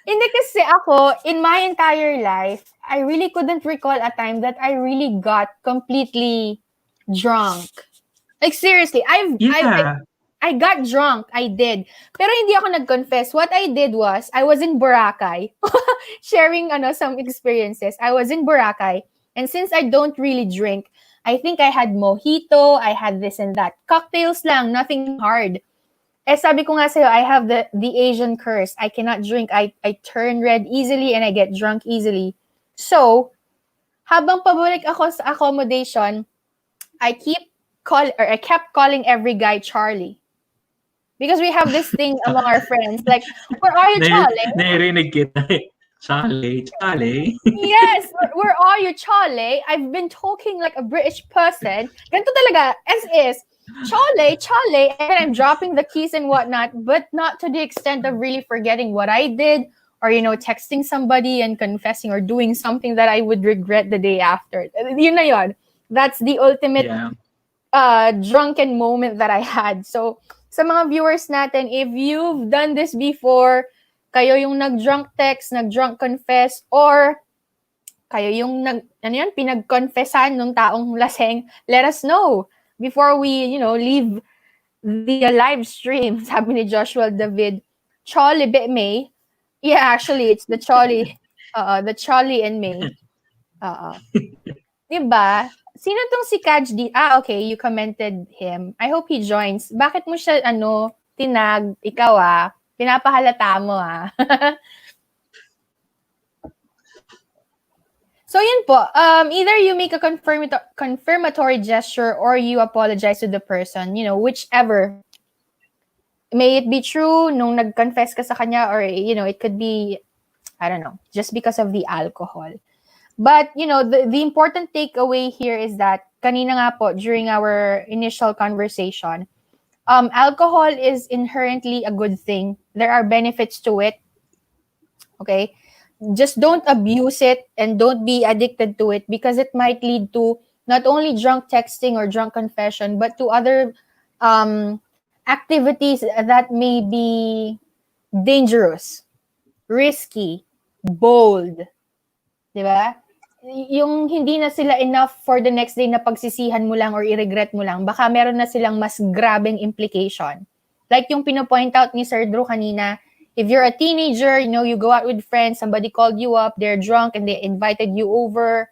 Hindi kasi ako, in my entire life, I really couldn't recall a time that I really got completely drunk. Like seriously, I got drunk. I did. Pero hindi ako nag-confess. What I did was, I was in Boracay, sharing some experiences. I was in Boracay, and since I don't really drink, I think I had mojito, I had this and that. Cocktails lang, nothing hard. Sabi ko nga sa'yo, I have the Asian curse. I cannot drink. I turn red easily and I get drunk easily. So, habang pabalik ako sa accommodation, I kept calling every guy Charlie. Because we have this thing among our friends, like, where are you, Charlie? Narinig kita. Charlie. Yes, where are you, Charlie? I've been talking like a British person. Ganito talaga, as is. Charlie, and I'm dropping the keys and whatnot, but not to the extent of really forgetting what I did or, texting somebody and confessing or doing something that I would regret the day after. Yun na yun. That's the ultimate drunken moment that I had. So, sa mga viewers natin, if you've done this before, kayo yung nag-drunk text, nag-drunk confess, or kayo yung pinag-confessan nung taong laseng, let us know before we, leave the live stream. Sabi ni Joshuel David, Choli bit May. Yeah, actually, it's the Choli. The Choli and May. Diba? Sino tong si Kaj D? Okay, you commented him. I hope he joins. Bakit mo siya, tinag? Ikaw, pinapahalata mo, So yun po, either you make a confirmatory gesture or you apologize to the person, whichever. May it be true nung nag-confess ka sa kanya, or, it could be, I don't know, just because of the alcohol. But, the important takeaway here is that, kanina nga po, during our initial conversation, alcohol is inherently a good thing. There are benefits to it. Okay? Just don't abuse it and don't be addicted to it, because it might lead to not only drunk texting or drunk confession, but to other activities that may be dangerous, risky, bold. Diba? Yung hindi na sila enough for the next day na pagsisihan mo lang or i-regret mo lang, baka meron na silang mas grabeng implication. Like yung pinopoint out ni Sir Drew kanina, if you're a teenager, you go out with friends, somebody called you up, they're drunk and they invited you over,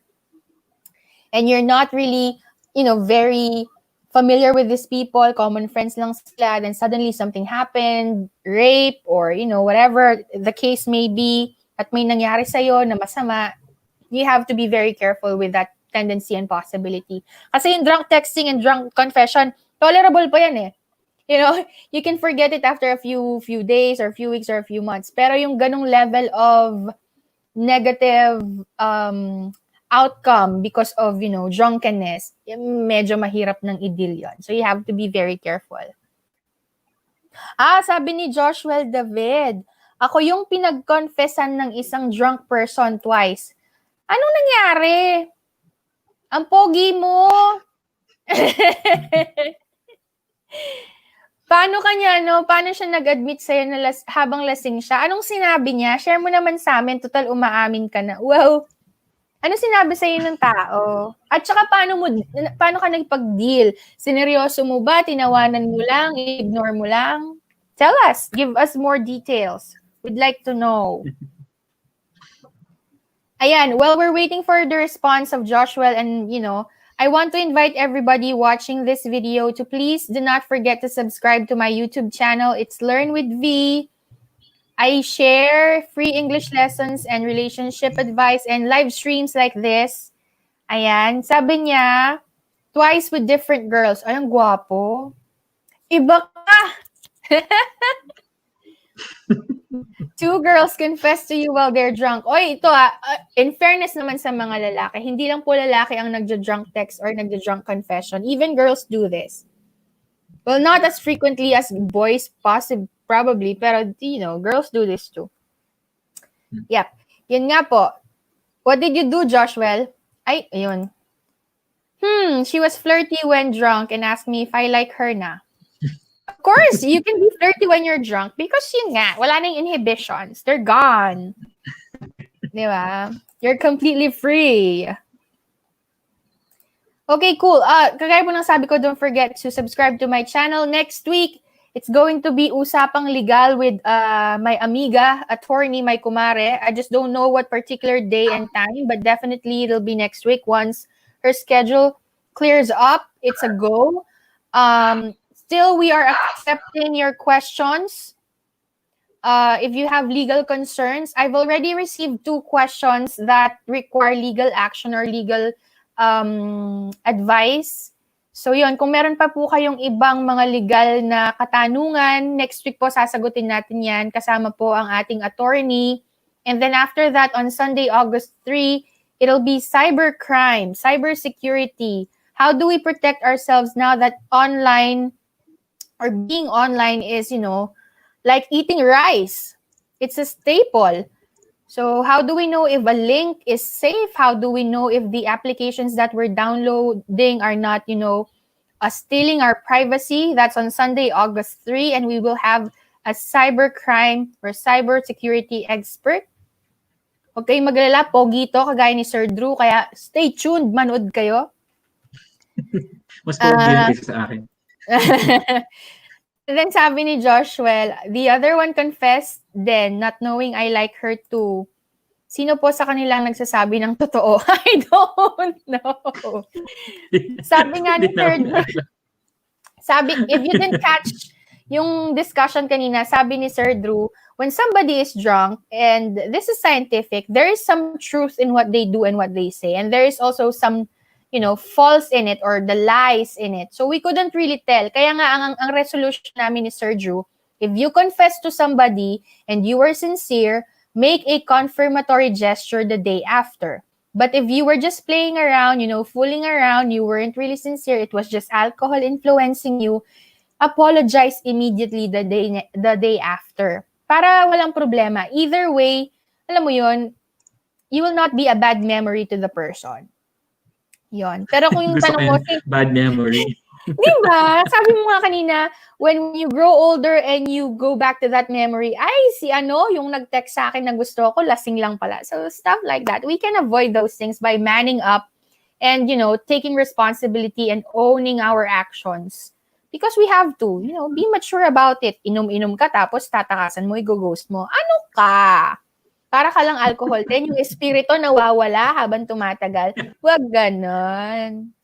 and you're not really, very familiar with these people, common friends lang sila, then suddenly something happened, rape, or, whatever the case may be, at may nangyari sa'yo na masama, you have to be very careful with that tendency and possibility. Kasi yung drunk texting and drunk confession, tolerable pa yan eh. You can forget it after a few days or a few weeks or a few months. Pero yung ganong level of negative outcome because of, drunkenness, medyo mahirap ng i-deal yun. So you have to be very careful. Sabi ni Joshuel David, ako yung pinag-confessan ng isang drunk person twice. Anong nangyari? Ang pogi mo. Paano paano siya nag-admit sa'yo na habang lasing siya? Anong sinabi niya? Share mo naman sa amin, total umaamin ka na. Wow! Ano sinabi sa'yo ng tao? At saka paano ka nagpag-deal? Sineryoso mo ba? Tinawanan mo lang? Ignore mo lang? Tell us. Give us more details. We'd like to know. Ayan, while we're waiting for the response of Joshua and, I want to invite everybody watching this video to please do not forget to subscribe to my YouTube channel. It's Learn with V. I share free English lessons and relationship advice and live streams like this. Ayan, sabi niya, twice with different girls. Ay, ang gwapo. Iba ka! 2 girls confess to you while they're drunk. Oy, ito in fairness naman sa mga lalaki, hindi lang po lalaki ang nagja-drunk text or nagja-drunk confession. Even girls do this. Well, not as frequently as boys, probably, pero, girls do this too. Yep. Yun nga po. What did you do, Joshua? Ay, ayun. She was flirty when drunk and asked me if I like her na. Of course, you can be flirty when you're drunk because yun nga, wala nang inhibitions. They're gone. Di ba? You're completely free. Okay, cool. Kagaya po ng sabi ko, don't forget to subscribe to my channel. Next week, it's going to be Usapang Legal with my amiga, attorney, my kumare. I just don't know what particular day and time, but definitely it'll be next week once her schedule clears up. It's a go. Still, we are accepting your questions. If you have legal concerns, I've already received 2 questions that require legal action or legal advice. So yun, kung meron pa po kayong ibang mga legal na katanungan, next week po sasagutin natin yan. Kasama po ang ating attorney. And then after that, on Sunday, August 3, it'll be cybercrime, cybersecurity. How do we protect ourselves now that online or being online is, like eating rice. It's a staple. So how do we know if a link is safe? How do we know if the applications that we're downloading are not, stealing our privacy. That's on Sunday, August 3, and we will have a cybercrime or cybersecurity expert. Huwag kayong maglala, pogi to, kagaya ni Sir Drew, kaya stay tuned, manood kayo. Mas pogi yun kaysa sa akin. And then sabi ni Joshua, the other one confessed then, not knowing I like her too. Sino po sa kanilang nagsasabi ng totoo? I don't know. Sabi nga ni Sir Drew, if you didn't catch yung discussion kanina, sabi ni Sir Drew, when somebody is drunk, and this is scientific, there is some truth in what they do and what they say. And there is also some, false in it or the lies in it. So we couldn't really tell. Kaya nga, ang resolution namin ni Sir Drew, if you confess to somebody and you were sincere, make a confirmatory gesture the day after. But if you were just playing around, fooling around, you weren't really sincere, it was just alcohol influencing you, apologize immediately the day after. Para walang problema. Either way, alam mo yun, you will not be a bad memory to the person. Yon. Pero kung yung tanong mo, bad memory. Di ba? Sabi mo nga kanina, when you grow older and you go back to that memory, yung nag-text sa akin na gusto ko, lasing lang pala. So, stuff like that. We can avoid those things by manning up and, taking responsibility and owning our actions. Because we have to, be mature about it. Inom-inom ka, tapos tatakasan mo, i-ghost mo. Ano ka? Para ka lang alcohol. Then yung espiritu nawawala habang tumatagal. Wag ganon.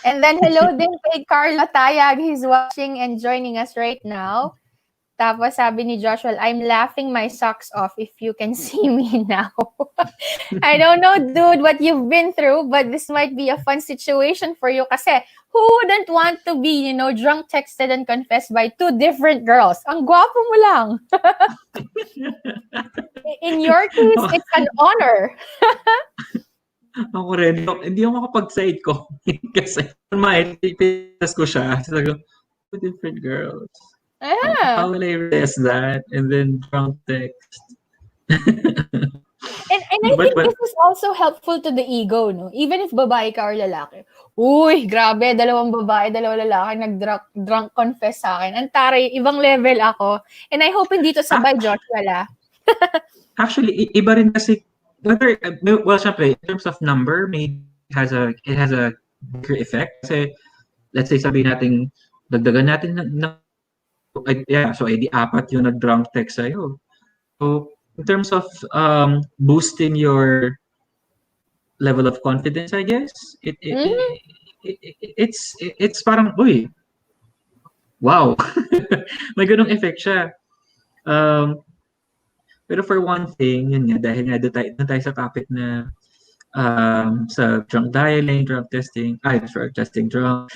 And then hello din kay Carla Tayag. He's watching and joining us right now. Tapos sabi ni Joshua, I'm laughing my socks off if you can see me now. I don't know, dude, what you've been through, but this might be a fun situation for you kasi who wouldn't want to be, drunk texted and confessed by two different girls? Ang gwapo mo lang. In your case, it's an honor. Ako rin. Hindi ako makapag-side ko. Kasi pitas ko siya. Sabi ko, two different girls. How will I rest that? And then drunk text. And I think this is also helpful to the ego, no? Even if babae ka or lalaki. Uy, grabe, dalawang babae, dalawang lalaki nag-drunk confess sa akin. Ang taray, ibang level ako. And I hope hindi to sabay, Joshua. Actually, iba rin kasi, syempre, in terms of number, it has a bigger effect. Kasi, let's say, sabihin natin, dagdagan natin so edi apat yung nag-drunk text sa'yo. So, in terms of boosting your level of confidence, I guess, it's parang, uy, wow. May ganung effect siya. Pero for one thing, yun nga, dahil nga doon tayo sa topic na sa drunk dialing, drunk testing, testing drunk.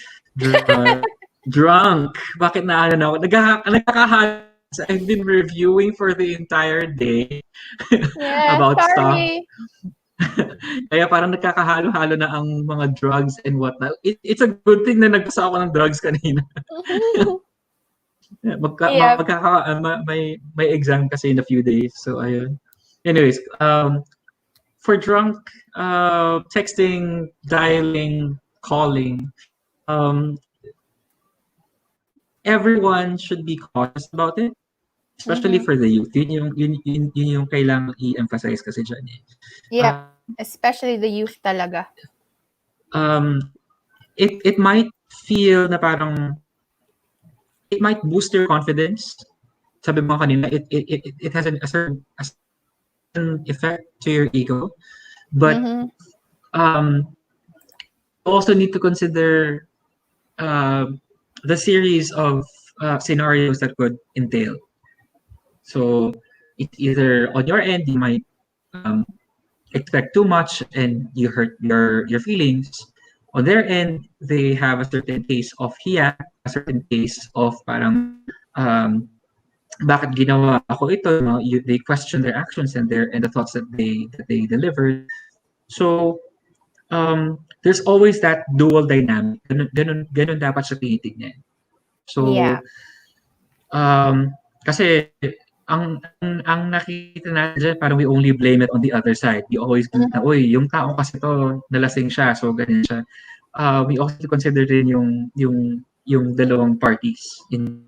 Drunk. Bakit na ako? Nagkakahalos. I've been reviewing for the entire day about stuff. Kaya parang nagkakahalo-halo na ang mga drugs and whatnot. It's a good thing na nagpasa ako ng drugs kanina. May exam kasi in a few days. So, ayun. Anyways, for drunk texting, dialing, calling, everyone should be cautious about it, especially for the youth. Yun yung kailangan i-emphasize kasi dyan eh. Yeah, especially the youth talaga. It might feel na parang it might boost your confidence. Sabi mo kanina, it has a certain effect to your ego, but also need to consider the series of scenarios that could entail. So it's either on your end, you might expect too much and you hurt your feelings. On their end, they have a certain case of hiya, a certain case of parang bakit ginawa ako ito? No? They question their actions and the thoughts that they delivered. So there's always that dual dynamic. Ganun dapat siya tinitignan. So, kasi ang nakita natin dyan, parang we only blame it on the other side. We always blame na, uy, yung tao kasi to, nalasing siya, so ganyan siya. we also consider din yung dalawang parties in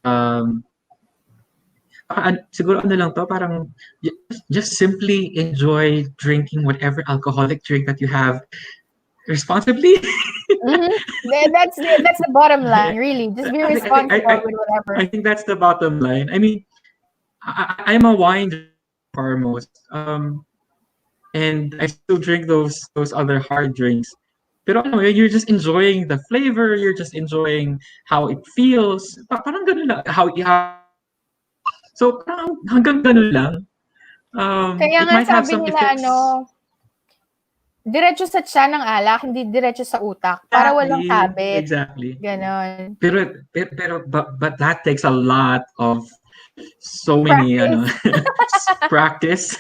um siguro ano lang to, parang just simply enjoy drinking whatever alcoholic drink that you have responsibly. Mm-hmm. That's the bottom line, really. Just be responsible with whatever. I think that's the bottom line. I mean, I'm a wine drinker foremost, and I still drink those other hard drinks. Pero ano, you're just enjoying the flavor, you're just enjoying how it feels. Parang ganun lang. So, parang hanggang ganun lang. Kaya It nga might have sabi some nila, effects. diretso sa tiyan ng alak, hindi diretso sa utak. Para walang habit. Exactly. Ganon. Pero but that takes a lot of so many practice,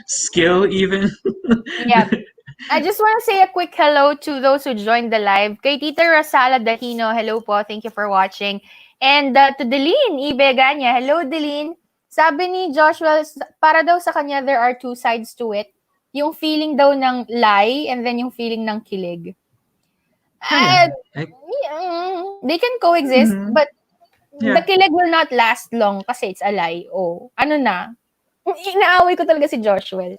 skill even. Yeah. I just want to say a quick hello to those who joined the live. Kay Tita Rosala Dahino, hello po. Thank you for watching. And to Deline Ibeganya, hello Deline. Sabi ni Joshua, para daw sa kanya, there are two sides to it. Yung feeling daw ng lie and then yung feeling ng kilig. They can coexist, but the kilig will not last long kasi it's a lie. Oh, ano na? Inaaway ko talaga si Joshua.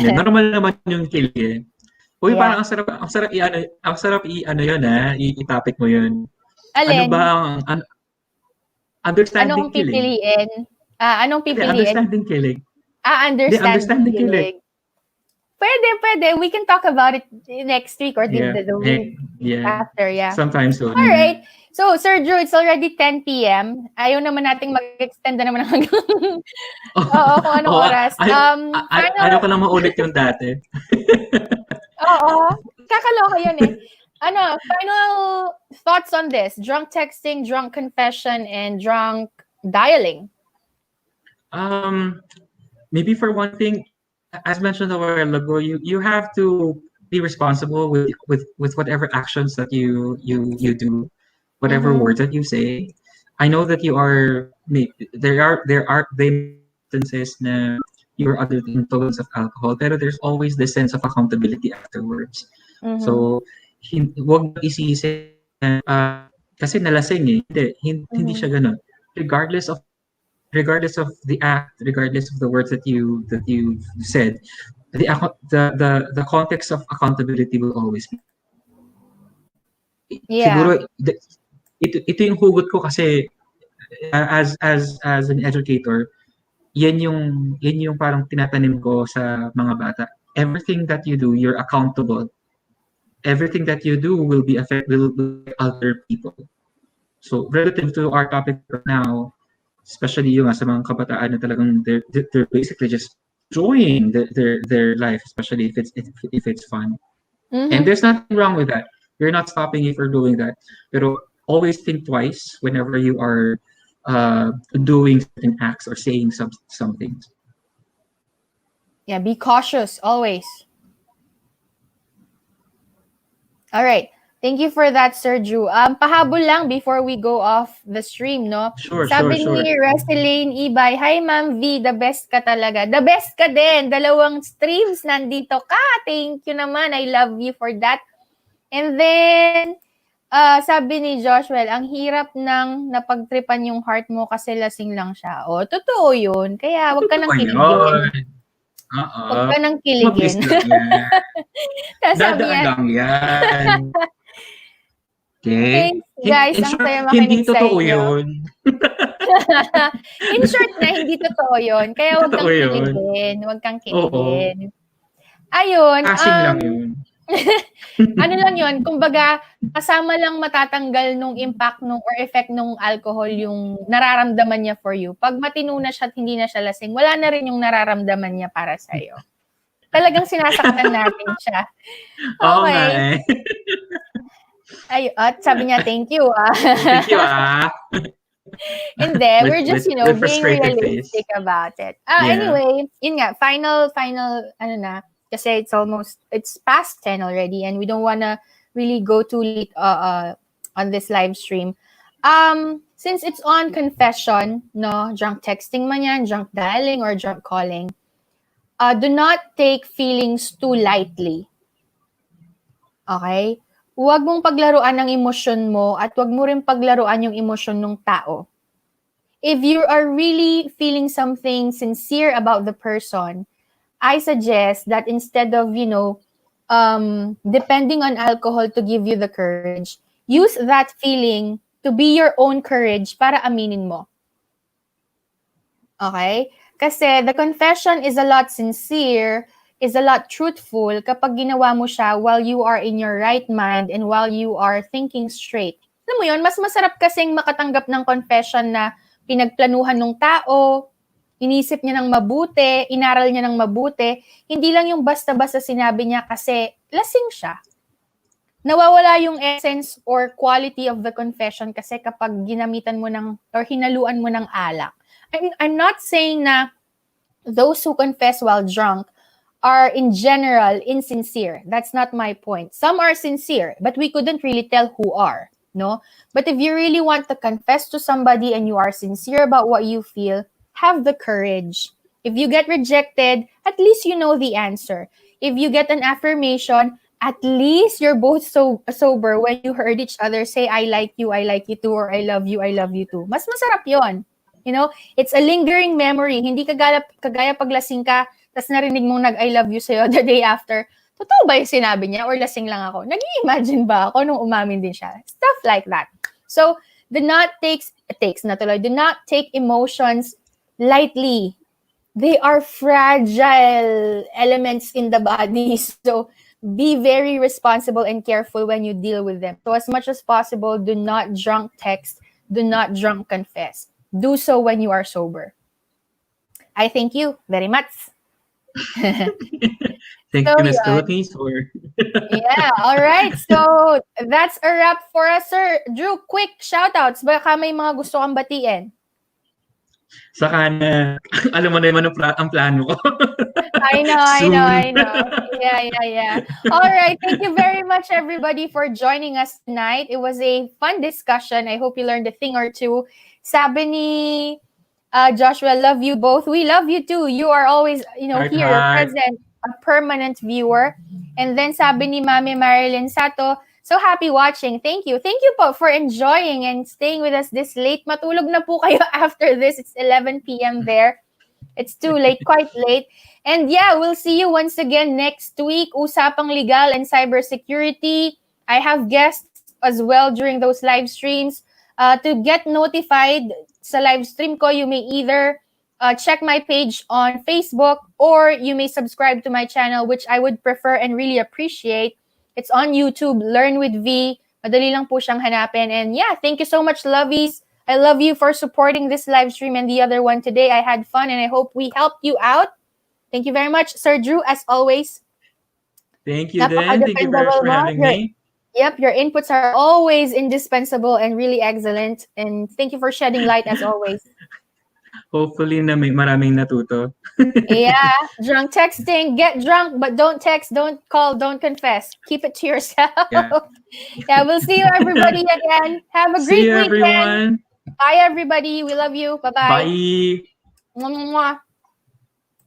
Normal naman yung kilig eh. Uy, parang ang sarap i-ano yun i-topic mo yun. Alin? Ano ba ang understanding anong pipiliin? kilig? Anong pipiliin? Understanding kilig. Understanding kilig. Pwede. We can talk about it next week or the week after. Yeah. Sometime soon. All right. So, Sergio, it's already 10 p.m. Ayaw naman nating mag-extend na naman hanggang oo, kung anong oras. Ayaw ko lang maulit yung dati. Oo. Kakaloka yun eh. Final thoughts on this? Drunk texting, drunk confession, and drunk dialing. Maybe for one thing, as mentioned a while ago, you have to be responsible with whatever actions that you do, whatever words that you say. I know that there are instances na you're under the influence of alcohol, pero there's always this sense of accountability afterwards. So, wag isisi kasi nalasing eh. Hindi siya ganun. Regardless of the act, regardless of the words that you said, the context of accountability will always be. Siguro ito yung hugot ko kasi as an educator, yan yung parang tinatanim ko sa mga bata. Everything that you do, you're accountable. Everything that you do will affect other people. So relative to our topic right now, especially yung sa mga kabataan na talagang they're basically just enjoying their life, especially if it's fun. And there's nothing wrong with that. You're not stopping you for doing that. Pero always think twice whenever you are doing certain acts or saying some things. Yeah, be cautious always. All right. Thank you for that, Sir Drew. Pahabol lang before we go off the stream, no? Sabi ni Roselane Ibay, hi Ma'am V, the best ka talaga. The best ka din. 2 streams nandito ka. Thank you naman. I love you for that. And then, sabi ni Joshua, ang hirap nang napagtripan yung heart mo kasi lasing lang siya. O, totoo yun. Kaya wag ka nang kiligin. Wag ka nang kiligin. Sabi lang yan. Okay. Thanks, guys. Ang saya makinig sa inyo. Yun. In short na, hindi totoo yun. Kaya wag kang kiligin. Wag kang kiligin. Ayun. Passing lang yun. Ano lang yun, kumbaga, kasama lang matatanggal nung impact nung or effect nung alcohol yung nararamdaman niya for you. Pag matino na siya at hindi na siya lasing, wala na rin yung nararamdaman niya para sa'yo. Talagang sinasaktan natin siya. Okay. Ay, at sabi niya, thank you. Thank you, Hindi, we're just, being realistic about it. Anyway, yun nga, final, kasi it's past 10 already and we don't want to really go too late on this live stream. Since it's on confession, no, drunk texting man yan, drunk dialing, or drunk calling, do not take feelings too lightly. Okay? Huwag mong paglaruan ang emosyon mo at huwag mo rin paglaruan yung emosyon ng tao. If you are really feeling something sincere about the person, I suggest that instead of, depending on alcohol to give you the courage, use that feeling to be your own courage para aminin mo. Okay? Kasi the confession is a lot sincere, is a lot truthful kapag ginawa mo siya while you are in your right mind and while you are thinking straight. Alam mo yun, mas masarap kasing makatanggap ng confession na pinagplanuhan ng tao, inisip niya ng mabuti, inaral niya ng mabuti, hindi lang yung basta-basta sinabi niya kasi lasing siya. Nawawala yung essence or quality of the confession kasi kapag ginamitan mo ng, or hinaluan mo ng alak. I'm not saying na those who confess while drunk are in general insincere. That's not my point. Some are sincere, but we couldn't really tell who are, no? But if you really want to confess to somebody and you are sincere about what you feel, have the courage. If you get rejected, at least you know the answer. If you get an affirmation, at least you're both sober when you heard each other say, I like you too, or I love you too. Mas masarap yon. You know, it's a lingering memory. Hindi kagaya pag lasing ka, tas narinig mong nag-I love you sa'yo the day after. Totoo ba yung sinabi niya or lasing lang ako? Nag-i-imagine ba ako nung umamin din siya? Stuff like that. So, do not take emotions lightly. They are fragile elements in the body. So, be very responsible and careful when you deal with them. So, as much as possible, do not drunk text, do not drunk confess. Do so when you are sober. I thank you very much. Thank you, Miss Philippines. Yeah, all right. So, that's a wrap for us, Sir Drew. Quick shoutouts. Baka may mga gusto kang batiin. Saka na, alam mo na yung ang plano ko. I know. Yeah. All right. Thank you very much, everybody, for joining us tonight. It was a fun discussion. I hope you learned a thing or two. Sabi ni Joshua, love you both. We love you too. You are always, here, you're present, a permanent viewer. And then sabi ni Mami Marrylen Sato, so happy watching. Thank you. Thank you po for enjoying and staying with us this late. Matulog na po kayo after this. It's 11 p.m. there. It's too late, quite late. And yeah, we'll see you once again next week. Usapang Legal and Cybersecurity. I have guests as well during those live streams. To get notified sa live stream ko, you may either check my page on Facebook or you may subscribe to my channel, which I would prefer and really appreciate. It's on YouTube, Learn with V. Madali lang po siyang hanapin. And yeah, thank you so much, lovies. I love you for supporting this live stream and the other one today. I had fun and I hope we helped you out. Thank you very much, Sir Drew, as always. Thank you, Dan. Thank you very much for having me. Yep, your inputs are always indispensable and really excellent. And thank you for shedding light as always. Hopefully na may maraming natuto. Yeah, drunk texting. Get drunk, but don't text, don't call, don't confess. Keep it to yourself. Yeah, we'll see you everybody again. Have a great weekend. Everyone. Bye, everybody. We love you. Bye-bye. Bye. Mwah, mwah, mwah.